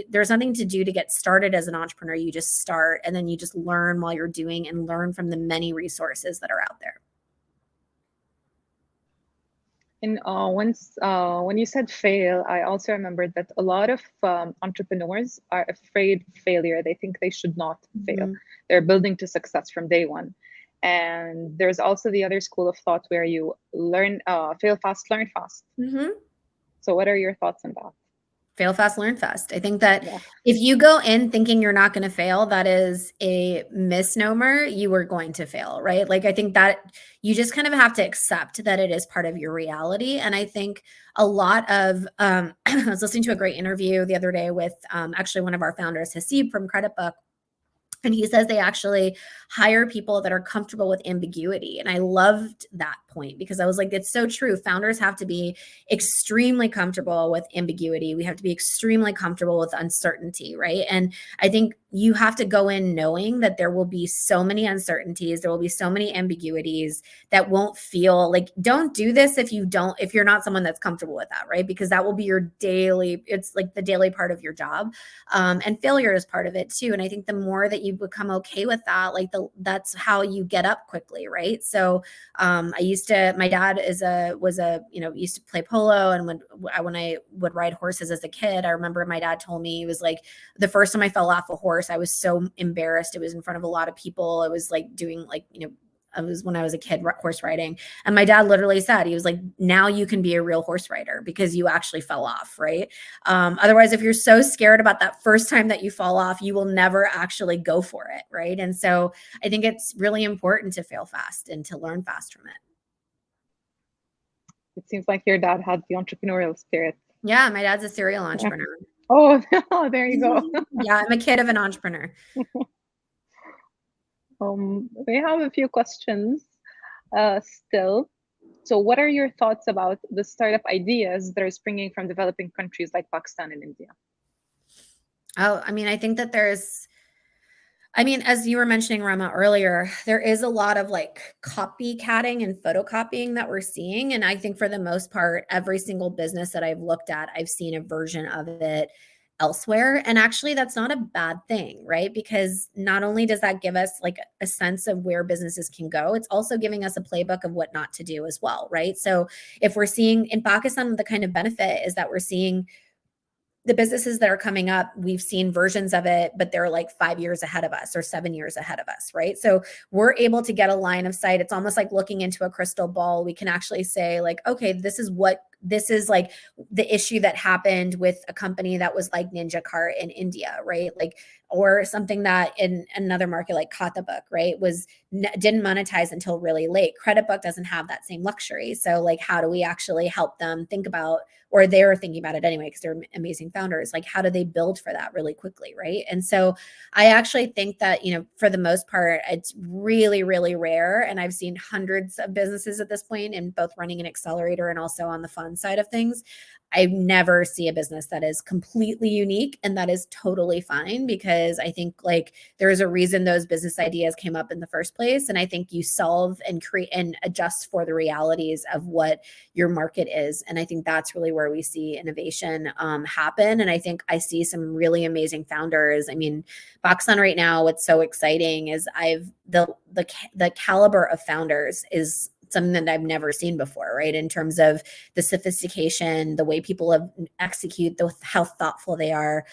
there's nothing to do to get started as an entrepreneur. You just start, and then you just learn while you're doing, and learn from the many resources that are out there. And when you said fail, I also remembered that a lot of entrepreneurs are afraid of failure. They think they should not fail. They're building to success from day one. And there's also the other school of thought where you fail fast, learn fast. So what are your thoughts on that? Fail fast, learn fast. I think that if you go in thinking you're not going to fail, that is a misnomer. You are going to fail, right? Like, I think that you just kind of have to accept that it is part of your reality. And I think a lot of, I was listening to a great interview the other day with actually one of our founders, Hasib from Credit Book. And he says they actually hire people that are comfortable with ambiguity. And I loved that point, because I was like, it's so true. Founders have to be extremely comfortable with ambiguity. We have to be extremely comfortable with uncertainty, right? And I think you have to go in knowing that there will be so many uncertainties, there will be so many ambiguities that won't feel like, don't do this if you're not someone that's comfortable with that, right? Because that will be it's like the daily part of your job. And failure is part of it too. And I think the more that you become okay with that, like that's how you get up quickly, right? So my dad used to play polo, and when I would ride horses as a kid, I remember my dad told me, he was like, the first time I fell off a horse, I was so embarrassed. It was in front of a lot of people. It was like doing I was when I was a kid horse riding. And my dad literally said, he was like, now you can be a real horse rider because you actually fell off, right? Otherwise, if you're so scared about that first time that you fall off, you will never actually go for it, right? And so I think it's really important to fail fast and to learn fast from it. It seems like your dad had the entrepreneurial spirit. Yeah, my dad's a serial entrepreneur. Oh, there you go. Yeah, I'm a kid of an entrepreneur. We have a few questions still. So what are your thoughts about the startup ideas that are springing from developing countries like Pakistan and India? Oh, I mean, I think that as you were mentioning, Rama, earlier, there is a lot of like copycatting and photocopying that we're seeing. And I think for the most part, every single business that I've looked at, I've seen a version of it elsewhere. And actually, that's not a bad thing, right? Because not only does that give us like a sense of where businesses can go, it's also giving us a playbook of what not to do as well, right? So if we're seeing in Pakistan, the kind of benefit is that we're seeing the businesses that are coming up, we've seen versions of it, but they're like 5 years ahead of us or 7 years ahead of us, right? So we're able to get a line of sight. It's almost like looking into a crystal ball. We can actually say like, okay, this is what this is like the issue that happened with a company that was like Ninja Cart in India, right? Like, or something that in another market like Book, right, didn't monetize until really late. Book doesn't have that same luxury. So like, how do we actually help them think about, or they're thinking about it anyway, because they're amazing founders, like how do they build for that really quickly, right? And so I actually think that, for the most part, it's really, really rare. And I've seen hundreds of businesses at this point in both running an accelerator and also on the fund side of things. I never see a business that is completely unique, and that is totally fine, because I think like there is a reason those business ideas came up in the first place. And I think you solve and create and adjust for the realities of what your market is. And I think that's really where we see innovation happen. And I think I see some really amazing founders. I mean, Boxon right now, what's so exciting is the caliber of founders is something that I've never seen before, right? In terms of the sophistication, the way people execute, how thoughtful they are.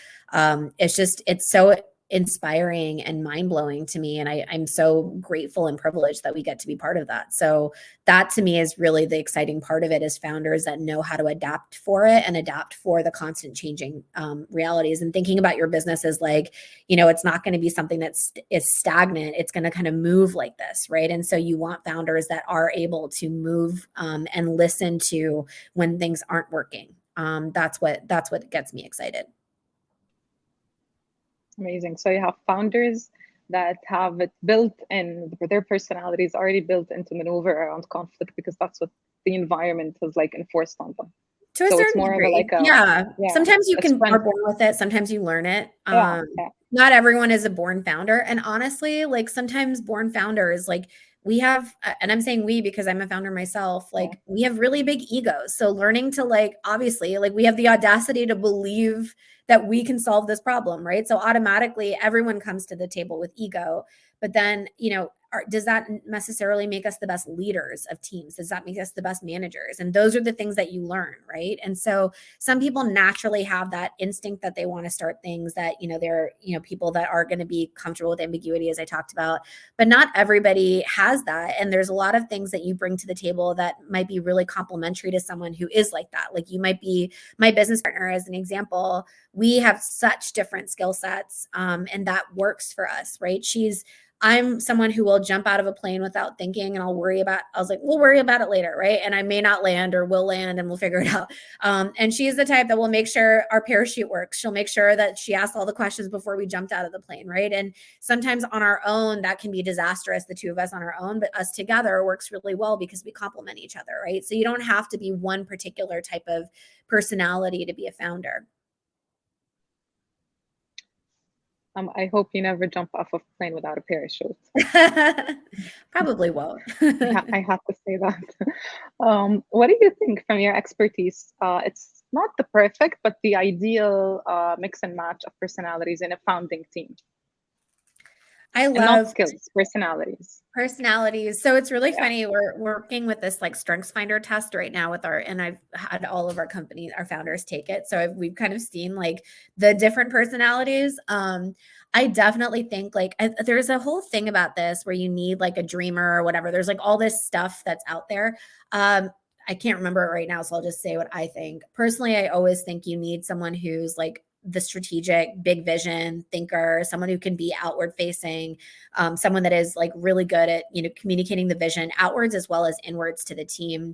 It's so inspiring and mind-blowing to me. And I'm so grateful and privileged that we get to be part of that. So that to me is really the exciting part of it, is founders that know how to adapt for it and adapt for the constant changing realities, and thinking about your business as like, it's not going to be something that's is stagnant. It's going to kind of move like this, right? And so you want founders that are able to move and listen to when things aren't working. That's what gets me excited. Amazing. So you have founders that have it built in, their personalities already built into maneuver around conflict, because that's what the environment has like enforced on them. To a So it's certain more degree. of like yeah. Sometimes you are strength. born with it. Sometimes you learn it. Yeah. Not everyone is a born founder. And honestly, like sometimes born founders, like we have, and I'm saying we because I'm a founder myself, like we have really big egos. So learning to like, obviously, like we have the audacity to believe that we can solve this problem, right? So automatically everyone comes to the table with ego. But then, does that necessarily make us the best leaders of teams? Does that make us the best managers? And those are the things that you learn, right? And so some people naturally have that instinct that they want to start things that, they're, people that are going to be comfortable with ambiguity, as I talked about, but not everybody has that. And there's a lot of things that you bring to the table that might be really complementary to someone who is like that. Like you might be my business partner, as an example. We have such different skill sets, and that works for us, right? I'm someone who will jump out of a plane without thinking, and we'll worry about it later, right? And I may not land, or will land, and we'll figure it out. And she's the type that will make sure our parachute works. She'll make sure that she asks all the questions before we jumped out of the plane, right? And sometimes on our own, that can be disastrous, the two of us on our own, but us together works really well because we complement each other, right? So you don't have to be one particular type of personality to be a founder. I hope you never jump off of a plane without a parachute. Probably won't. I have to say that. What do you think, from your expertise? It's not the perfect, but the ideal mix and match of personalities in a founding team. I love not skills, personalities. So it's really funny. We're working with this like strengths finder test right now and I've had all of our founders take it. So we've kind of seen like the different personalities. I definitely think like there's a whole thing about this where you need like a dreamer or whatever. There's like all this stuff that's out there. I can't remember it right now, so I'll just say what I think. Personally, I always think you need someone who's like the strategic, big vision thinker, someone who can be outward facing, someone that is like really good at, communicating the vision outwards as well as inwards to the team.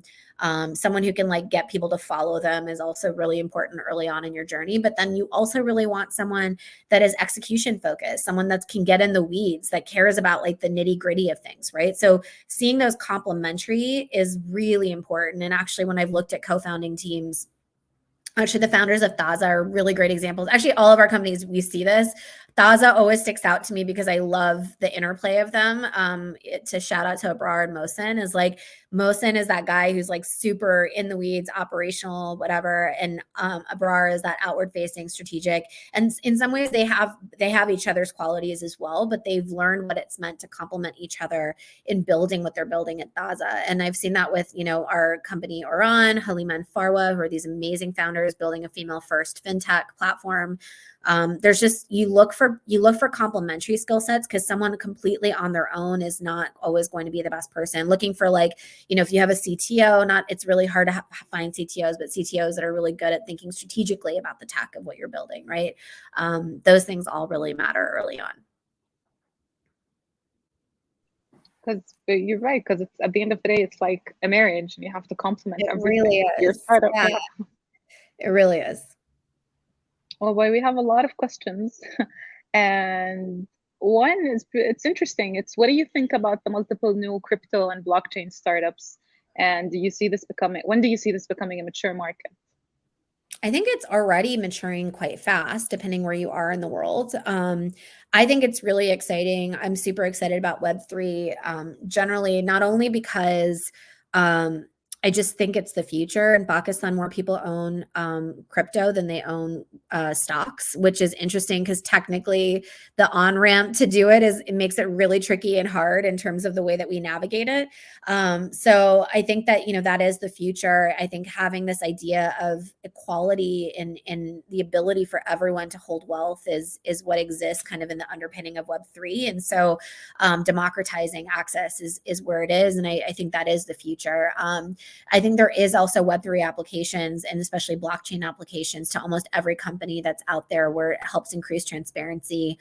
Someone who can like get people to follow them is also really important early on in your journey. But then you also really want someone that is execution focused, someone that can get in the weeds, that cares about like the nitty gritty of things, right? So seeing those complementary is really important. And actually, when I've looked at co-founding teams, actually, the founders of Thaza are really great examples. Actually, all of our companies, we see this. Thaza always sticks out to me because I love the interplay of them. To shout out to Abrar and Mohsen is like, Mohsen is that guy who's like super in the weeds, operational, whatever. And Abrar is that outward facing, strategic. And in some ways they have each other's qualities as well, but they've learned what it's meant to complement each other in building what they're building at Thaza. And I've seen that with, our company Oran, Halima and Farwa, who are these amazing founders building a female first fintech platform. There's just, you look for complementary skill sets, because someone completely on their own is not always going to be the best person. Looking for like, if you have a CTO, it's really hard to find CTOs, but CTOs that are really good at thinking strategically about the tech of what you're building, right? Those things all really matter early on. Because you're right, because it's at the end of the day, it's like a marriage, and you have to complement everything. Really Your is. startup, Yeah, it really is. Well, boy, we have a lot of questions, and one is it's interesting. It's what do you think about the multiple new crypto and blockchain startups? And do you see this becoming? When do you see this becoming a mature market? I think it's already maturing quite fast, depending where you are in the world. I think it's really exciting. I'm super excited about Web3, generally, not only because I just think it's the future. In Pakistan, more people own crypto than they own stocks, which is interesting because technically the on-ramp to do it makes it really tricky and hard in terms of the way that we navigate it. So I think that, that is the future. I think having this idea of equality and the ability for everyone to hold wealth is what exists kind of in the underpinning of Web3. And so democratizing access is where it is. And I think that is the future. I think there is also Web3 applications and especially blockchain applications to almost every company that's out there where it helps increase transparency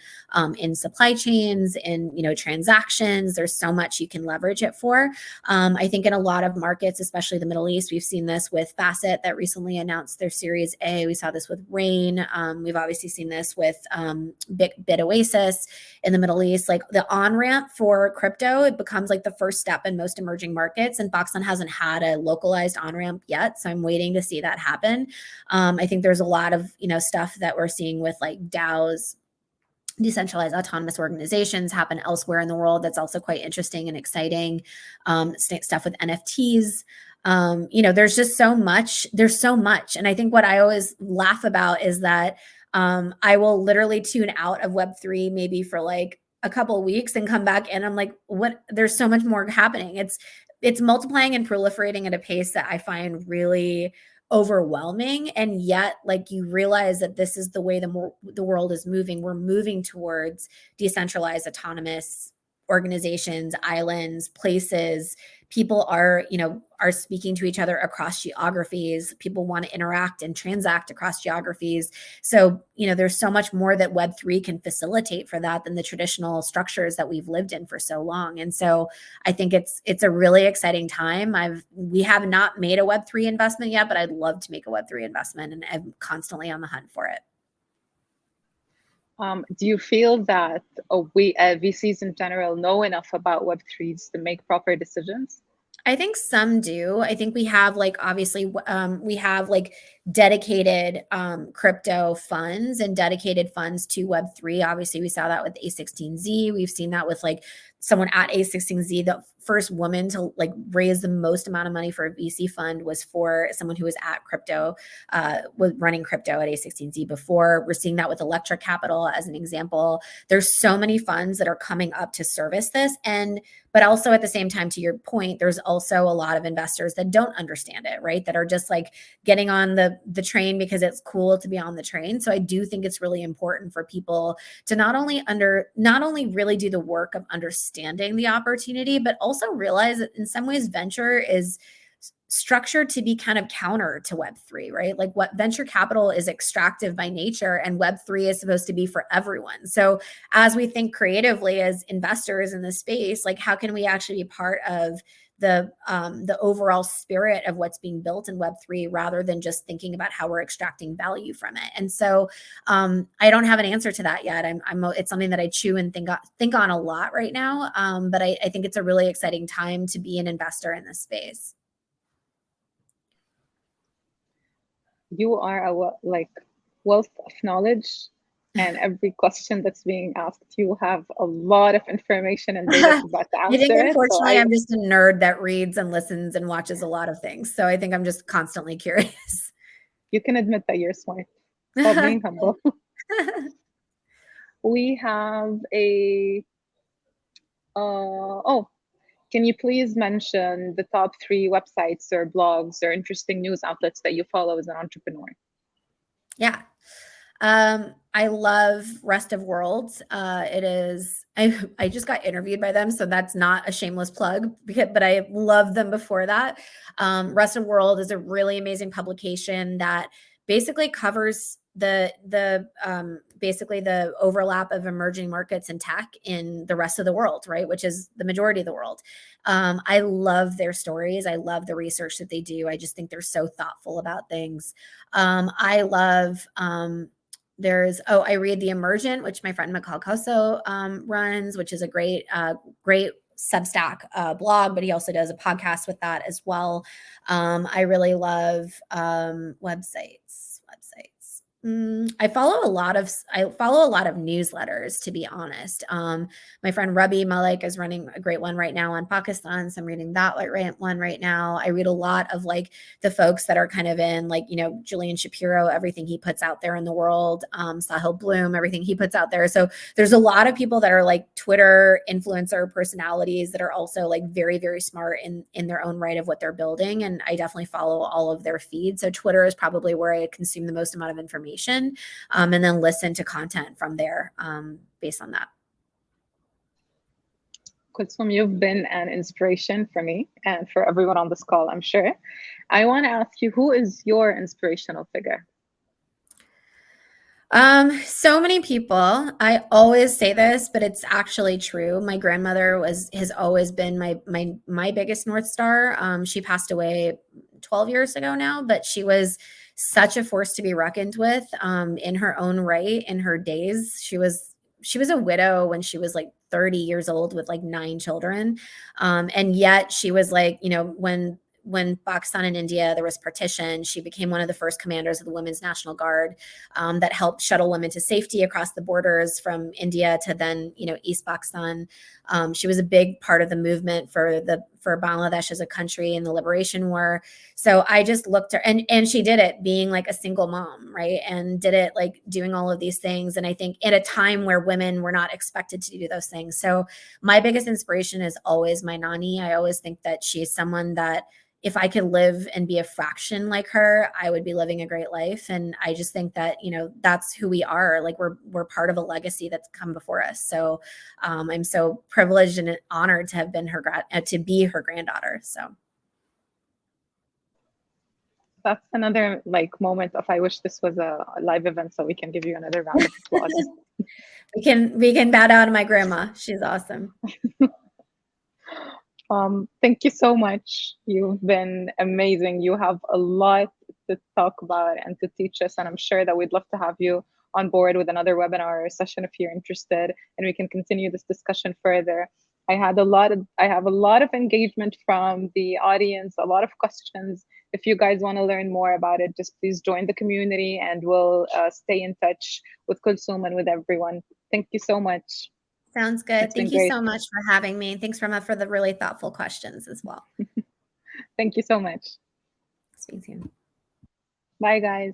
in supply chains, in transactions. There's so much you can leverage it for. I think in a lot of markets, especially the Middle East, we've seen this with Facet that recently announced their Series A. We saw this with Rain. We've obviously seen this with BitOasis in the Middle East. Like the on-ramp for crypto, it becomes like the first step in most emerging markets. And Pakistan hasn't had a localized on-ramp yet. So I'm waiting to see that happen. I think there's a lot of, stuff that we're seeing with like DAOs, decentralized autonomous organizations, happen elsewhere in the world. That's also quite interesting and exciting. Stuff with NFTs. There's just so much. There's so much. And I think what I always laugh about is that I will literally tune out of Web3 maybe for like a couple of weeks and come back and I'm like, what? There's so much more happening. It's multiplying and proliferating at a pace that I find really overwhelming. And yet, like, you realize that this is the way the world is moving. We're moving towards decentralized autonomous organizations, islands, places. People are speaking to each other across geographies. People want to interact and transact across geographies. So, there's so much more that Web3 can facilitate for that than the traditional structures that we've lived in for so long. And so I think it's a really exciting time. We have not made a Web3 investment yet, but I'd love to make a Web3 investment and I'm constantly on the hunt for it. Do you feel that VCs in general know enough about Web3s to make proper decisions? I think some do. I think we have obviously we have dedicated crypto funds and dedicated funds to Web3. Obviously, we saw that with A16Z. We've seen that with someone at A16Z. The first woman to raise the most amount of money for a VC fund was for someone who was at crypto, was running crypto at A16Z before. We're seeing that with Electric Capital as an example. There's so many funds that are coming up to service this. But also at the same time, to your point, there's also a lot of investors that don't understand it, right? That are just getting on the train because it's cool to be on the train. So I do think it's really important for people to not only really do the work of understanding the opportunity, but also realize that in some ways venture is structured to be kind of counter to Web3, right? Like what venture capital is extractive by nature and Web3 is supposed to be for everyone. So as we think creatively as investors in this space, how can we actually be part of the overall spirit of what's being built in Web3 rather than just thinking about how we're extracting value from it? And so I don't have an answer to that yet. It's something that I chew and think on a lot right now. But I think it's a really exciting time to be an investor in this space. You are a wealth of knowledge, and every question that's being asked, you have a lot of information and data about to answer. I think unfortunately I'm just a nerd that reads and listens and watches a lot of things. So I think I'm just constantly curious. You can admit that you're smart. Stop being humble. We have can you please mention the top 3 websites or blogs or interesting news outlets that you follow as an entrepreneur? Yeah. I love Rest of World. It is I just got interviewed by them, so that's not a shameless plug, but I loved them before that. Rest of World is a really amazing publication that basically covers basically the overlap of emerging markets and tech in the rest of the world, right? Which is the majority of the world. I love their stories. I love the research that they do. I just think they're so thoughtful about things. I love I read The Emergent, which my friend Mikal Koso runs, which is a great Substack blog, but he also does a podcast with that as well. I really love websites. I follow a lot of newsletters, to be honest. My friend Rabi Malik is running a great one right now on Pakistan, so I'm reading that one right now. I read a lot of like the folks that are kind of in like, Julian Shapiro, everything he puts out there in the world, Sahil Bloom, everything he puts out there. So there's a lot of people that are like Twitter influencer personalities that are also like very, very smart in their own right of what they're building. And I definitely follow all of their feeds. So Twitter is probably where I consume the most amount of information. And then listen to content from there based on that. Kalsoom, you've been an inspiration for me and for everyone on this call, I'm sure. I want to ask you, who is your inspirational figure? So many people. I always say this, but it's actually true. My grandmother has always been my biggest North Star. She passed away 12 years ago now, but she was such a force to be reckoned with in her own right. In her days, she was a widow when she was like 30 years old with like 9 children. And yet she was like, when Pakistan and India, there was partition, she became one of the first commanders of the Women's National Guard that helped shuttle women to safety across the borders from India to then, East Pakistan. She was a big part of the movement for Bangladesh as a country in the Liberation War. So I just looked at her, and she did it being like a single mom, right? And did it like doing all of these things. And I think at a time where women were not expected to do those things. So my biggest inspiration is always my Nani. I always think that she's someone that if I could live and be a fraction like her, I would be living a great life. And I just think that, that's who we are. Like we're part of a legacy that's come before us. So I'm so privileged and honored to have been to be her granddaughter. So that's another like moment of I wish this was a live event so we can give you another round of applause. we can bow down to my grandma. She's awesome. Thank you so much. You've been amazing. You have a lot to talk about and to teach us, and I'm sure that we'd love to have you on board with another webinar or session if you're interested, and we can continue this discussion further. I have a lot of engagement from the audience, a lot of questions. If you guys want to learn more about it, just please join the community, and we'll stay in touch with Kalsoom and with everyone. Thank you so much. Sounds good. Thank you so much for having me. Thanks, Rama, for the really thoughtful questions as well. Thank you so much. Speak soon. Bye, guys.